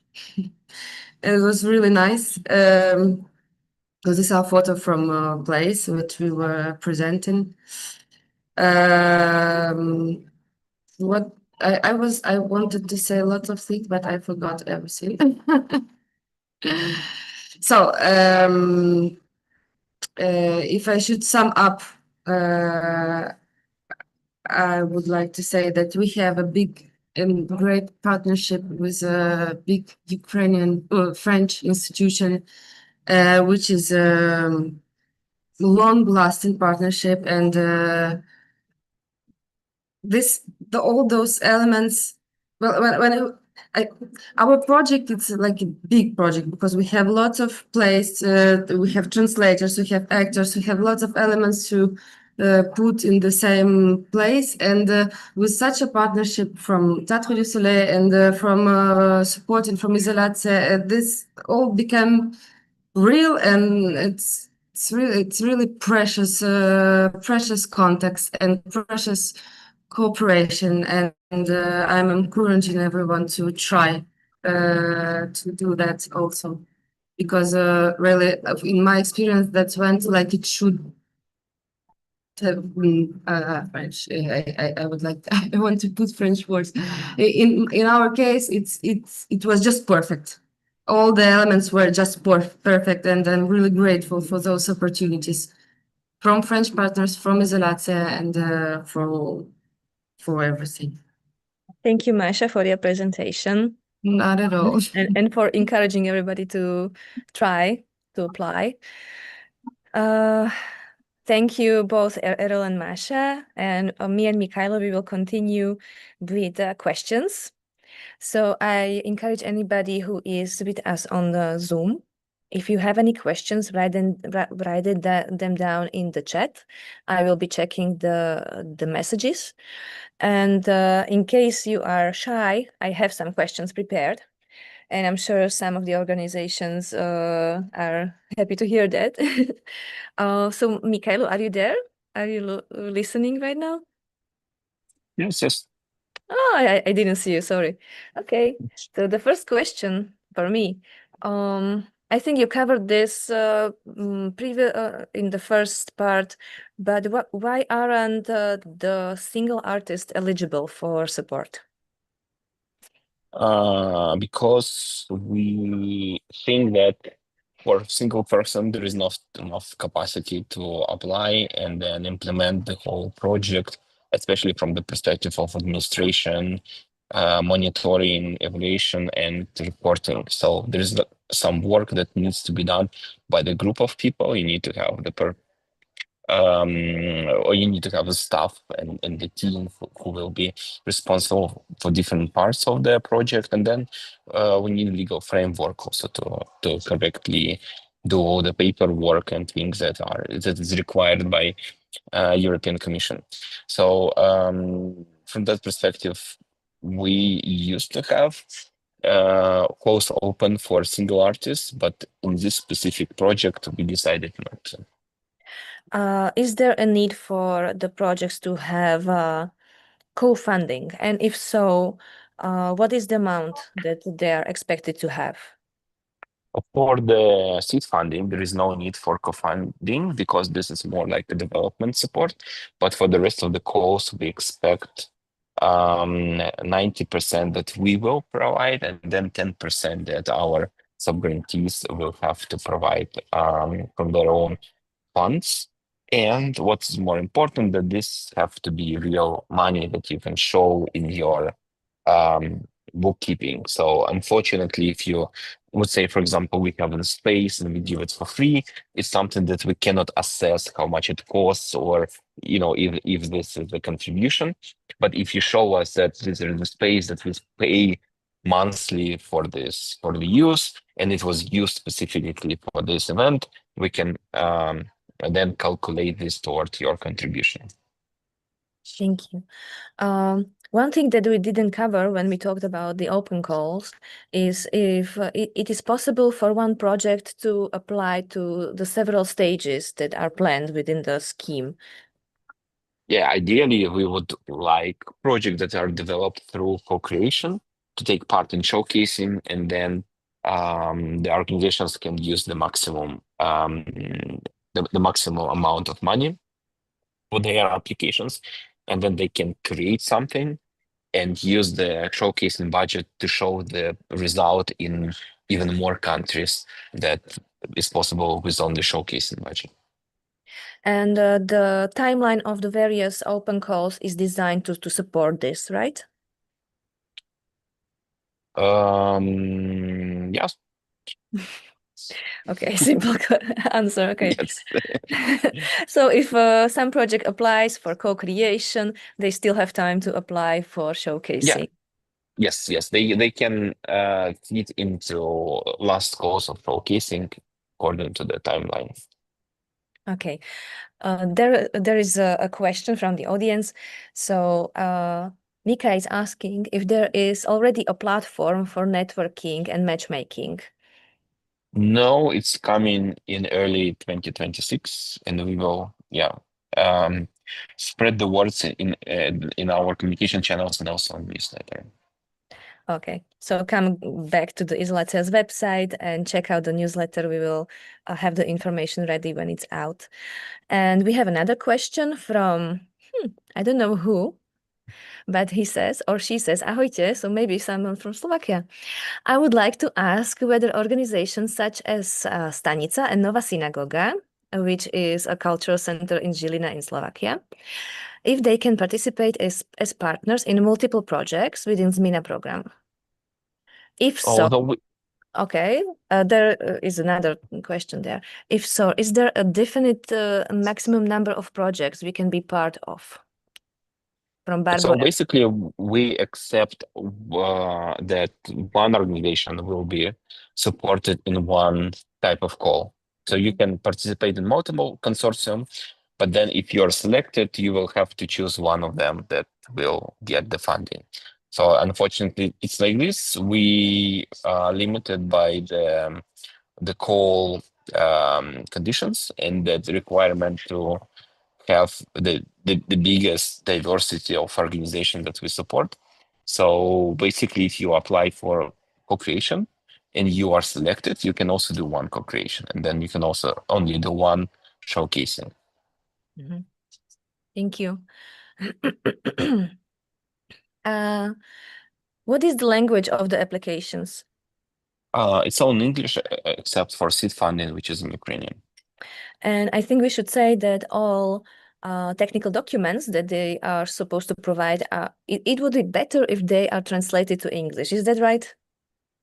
It was really nice. This is our photo from a place which we were presenting. What I wanted to say a lot of things, but I forgot everything. So if I should sum up, I would like to say that we have a big and great partnership with a big Ukrainian French institution, which is a long-lasting partnership, and all those elements. Well, our project, it's like a big project because we have lots of plays, we have translators, we have actors, we have lots of elements to put in the same place, and with such a partnership from Teatro du Soleil and from support and from IZOLYATSIA, this all became real, and it's really precious context and precious cooperation, and I'm encouraging everyone to try to do that also, because really in my experience that went like it should have been French. I would like I want to put French words. In our case, it was just perfect. All the elements were just perfect, and I'm really grateful for those opportunities from French partners, from IZOLYATSIA, and for everything. Thank you, Masha, for your presentation. Not at all. And for encouraging everybody to try to apply. Thank you both, Errol and Masha, and me and Mikhailo, we will continue with questions. So I encourage anybody who is with us on the Zoom, if you have any questions, write them down in the chat. I will be checking the messages. And in case you are shy, I have some questions prepared. And I'm sure some of the organizations are happy to hear that. So, Mikhailo, are you there? Are you listening right now? Yes. Oh, I didn't see you, sorry. Okay, so the first question for me, I think you covered this in the first part, but why aren't the single artists eligible for support? Because we think that for a single person, there is not enough capacity to apply and then implement the whole project, especially from the perspective of administration, monitoring, evaluation, and reporting. So there's some work that needs to be done by the group of people. You need to have or you need to have a staff and the team who will be responsible for different parts of the project, and then we need legal framework also to correctly do all the paperwork and things that is required by European Commission. So from that perspective, we used to have calls open for single artists, but in this specific project, we decided not to. Is there a need for the projects to have co-funding? And if so, what is the amount that they are expected to have? For the seed funding, there is no need for co-funding because this is more like a development support. But for the rest of the calls, we expect 90% that we will provide, and then 10% that our sub-grantees will have to provide from their own funds. And what's more important, that this have to be real money that you can show in your bookkeeping. So unfortunately, if you would say, for example, we have the space and we give it for free, it's something that we cannot assess how much it costs, or if this is the contribution. But if you show us that this is the space that we pay monthly for the use, and it was used specifically for this event, we can then calculate this toward your contribution. Thank you. One thing that we didn't cover when we talked about the open calls is if it is possible for one project to apply to the several stages that are planned within the scheme. Yeah, ideally, we would like projects that are developed through co-creation to take part in showcasing, and then the organizations can use the maximum the maximum amount of money for their applications, and then they can create something and use the showcasing budget to show the result in even more countries that is possible with only showcasing budget. And the timeline of the various open calls is designed to support this, right? Yes. Okay, simple answer. Okay. Yes. So if some project applies for co-creation, they still have time to apply for showcasing. Yes, they can fit into last calls of showcasing according to the timeline. Okay. There is a question from the audience. So Mika is asking if there is already a platform for networking and matchmaking. No, it's coming in early 2026, and we will, spread the words in our communication channels and also on newsletter. Okay, so come back to the IZOLYATSIA's website and check out the newsletter. We will have the information ready when it's out. And we have another question from, I don't know who, but he says, or she says, ahojte, so maybe someone from Slovakia. I would like to ask whether organizations such as Stanica and Nova Synagoga, which is a cultural center in Žilina in Slovakia, if they can participate as partners in multiple projects within ZMINA program. If so, okay, there is another question there. If so, is there a definite maximum number of projects we can be part of? From Barbara. So basically, we accept that one organization will be supported in one type of call. So you can participate in multiple consortium, but then if you're selected, you will have to choose one of them that will get the funding. So unfortunately, it's like this. We are limited by the call conditions and the requirement to have the biggest diversity of organization that we support. So basically, if you apply for co-creation and you are selected, you can also do one co-creation, and then you can also only do one showcasing. Mm-hmm. Thank you. What is the language of the applications? It's all in English except for seed funding, which is in Ukrainian. And I think we should say that all technical documents that they are supposed to provide, it would be better if they are translated to English. Is that right?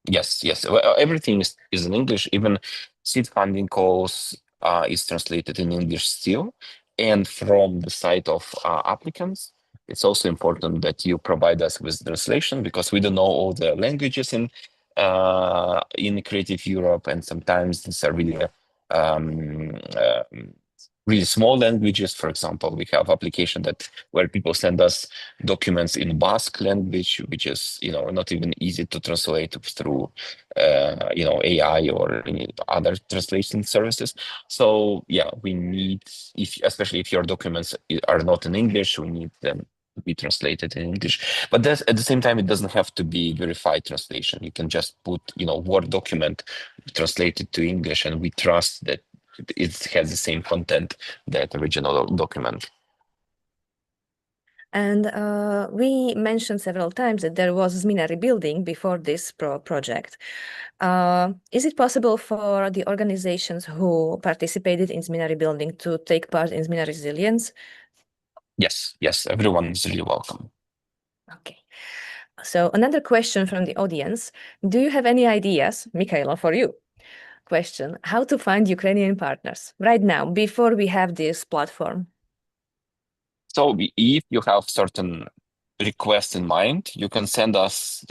Yes. Well, everything is in English. Even seed funding calls is translated in English still. And from the side of applicants, it's also important that you provide us with translation, because we don't know all the languages in Creative Europe, and sometimes these are really small languages. For example, we have application where people send us documents in Basque language, which is not even easy to translate through AI or any other translation services. So yeah, we need, especially if your documents are not in English, we need them to be translated in English. But at the same time, it doesn't have to be verified translation. You can just put Word document translated to English, and we trust that it has the same content that original document. And we mentioned several times that there was ZMINA rebuilding before this project. Is it possible for the organizations who participated in ZMINA rebuilding to take part in ZMINA resilience? Yes, everyone is really welcome. Okay. So another question from the audience. Do you have any ideas, Mikhailo, for you? Question, how to find Ukrainian partners right now before we have this platform? So if you have certain requests in mind, you can send us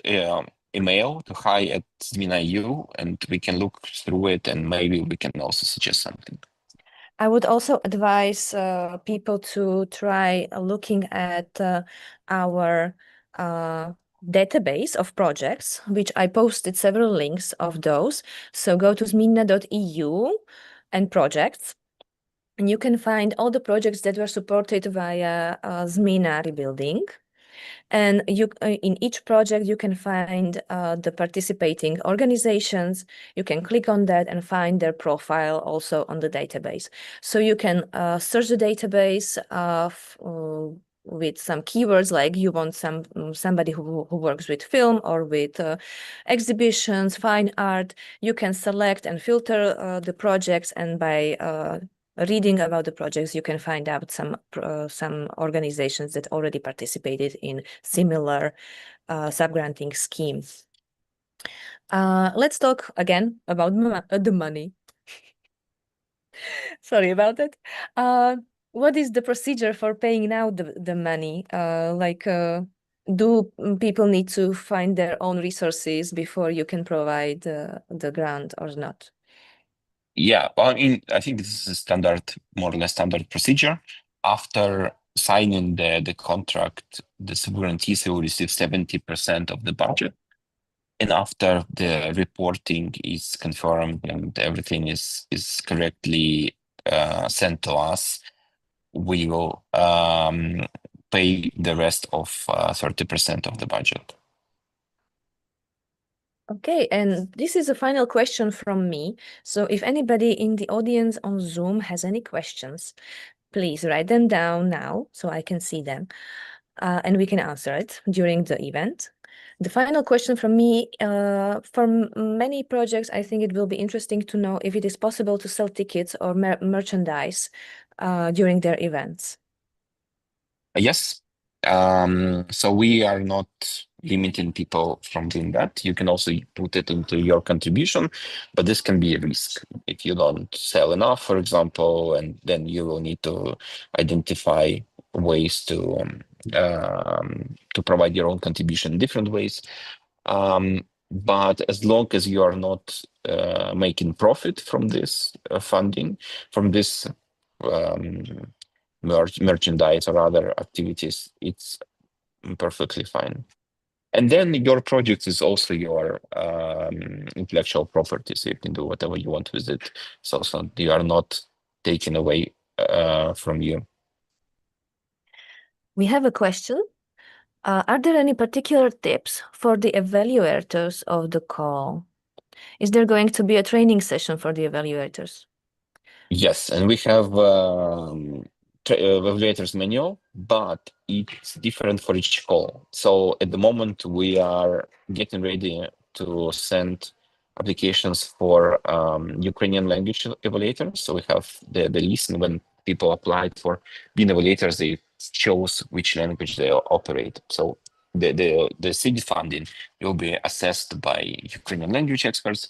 email to hi@ZMINA.eu, and we can look through it, and maybe we can also suggest something. I would also advise people to try looking at our database of projects, which I posted several links of those. So go to ZMINA.eu and projects. And you can find all the projects that were supported via ZMINA rebuilding. And in each project, you can find the participating organizations. You can click on that and find their profile also on the database. So you can search the database with some keywords, like you want somebody who works with film or with exhibitions, fine art. You can select and filter the projects, and by reading about the projects, you can find out some organizations that already participated in similar subgranting schemes. Let's talk again about the money. Sorry about that. What is the procedure for paying now the money? Do people need to find their own resources before you can provide the grant or not? Yeah, well, I think this is a more or less standard procedure. After signing the contract, the subgrantees will receive 70% of the budget. And after the reporting is confirmed and everything is correctly sent to us, we will pay the rest of 30% of the budget. Okay, and this is a final question from me. So if anybody in the audience on Zoom has any questions, please write them down now so I can see them, and we can answer it during the event. The final question from me, for many projects, I think it will be interesting to know if it is possible to sell tickets or merchandise during their events. Yes. So we are not limiting people from doing that. You can also put it into your contribution, but this can be a risk if you don't sell enough, for example, and then you will need to identify ways to provide your own contribution in different ways. But as long as you are not making profit from this funding, from this merchandise or other activities, it's perfectly fine. And then your project is also your intellectual property, so you can do whatever you want with it. So you are not taken away from you. We have a question. Are there any particular tips for the evaluators of the call? Is there going to be a training session for the evaluators? Yes, and we have evaluators manual, but it's different for each call. So at the moment, we are getting ready to send applications for Ukrainian language evaluators. So we have the list, and when people applied for being evaluators, they chose which language they operate. So the seed funding will be assessed by Ukrainian language experts.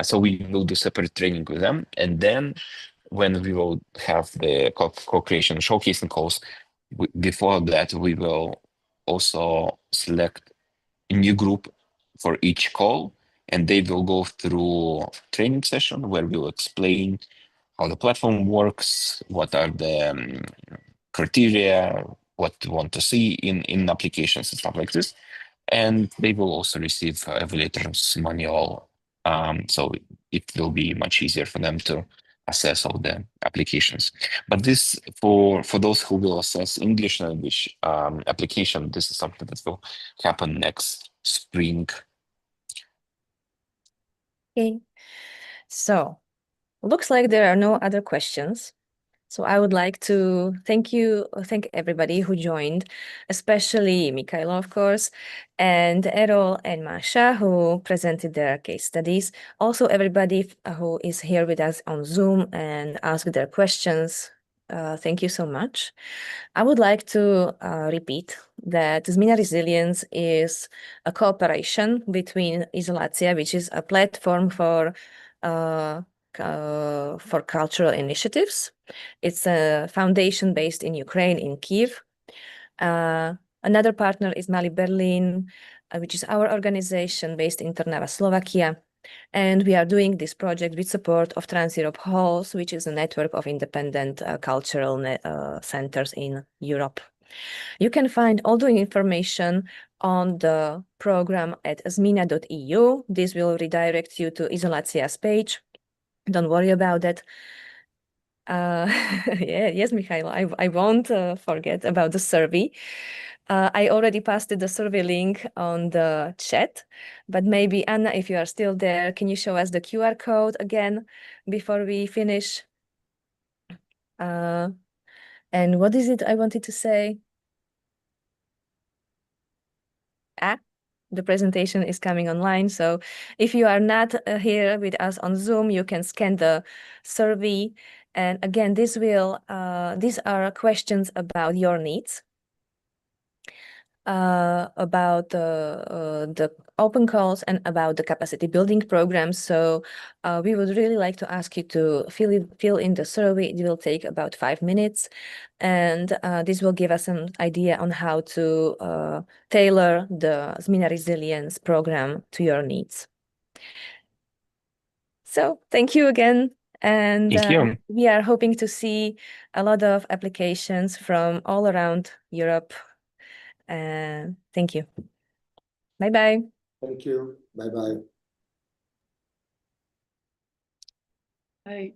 So we will do separate training with them, and then when we will have the co-creation showcasing calls, before that we will also select a new group for each call, and they will go through training session where we will explain how the platform works, what are the criteria, what we want to see in applications and stuff like this. And they will also receive evaluators manual. So it will be much easier for them to assess all the applications. But this, for those who will assess English language application, this is something that will happen next spring. Okay, so looks like there are no other questions. So I would like to thank everybody who joined, especially Mikhailo, of course, and Erol and Masha, who presented their case studies. Also, everybody who is here with us on Zoom and asked their questions. Thank you so much. I would like to repeat that ZMINA Resilience is a cooperation between IZOLYATSIA, which is a platform for cultural initiatives. It's a foundation based in Ukraine, in Kyiv. Another partner is Malý Berlín, which is our organization based in Trnava, Slovakia. And we are doing this project with support of Trans-Europe Halls, which is a network of independent cultural centers in Europe. You can find all the information on the program at zmina.eu. This will redirect you to IZOLYATSIA's page. Don't worry about that. Yeah, yes, Mikhail, I won't forget about the survey. I already posted the survey link on the chat, but maybe Anna, if you are still there, can you show us the QR code again before we finish? And what is it I wanted to say? The presentation is coming online. So if you are not here with us on Zoom, you can scan the survey. And again, these are questions about your needs, about the open calls and about the capacity building programs. So we would really like to ask you to fill in the survey. It will take about 5 minutes. And this will give us an idea on how to tailor the ZMINA resilience program to your needs. So thank you again. And Thank you. we are hoping to see a lot of applications from all around Europe. Thank you. Bye-bye. Thank you. Bye-bye. Bye.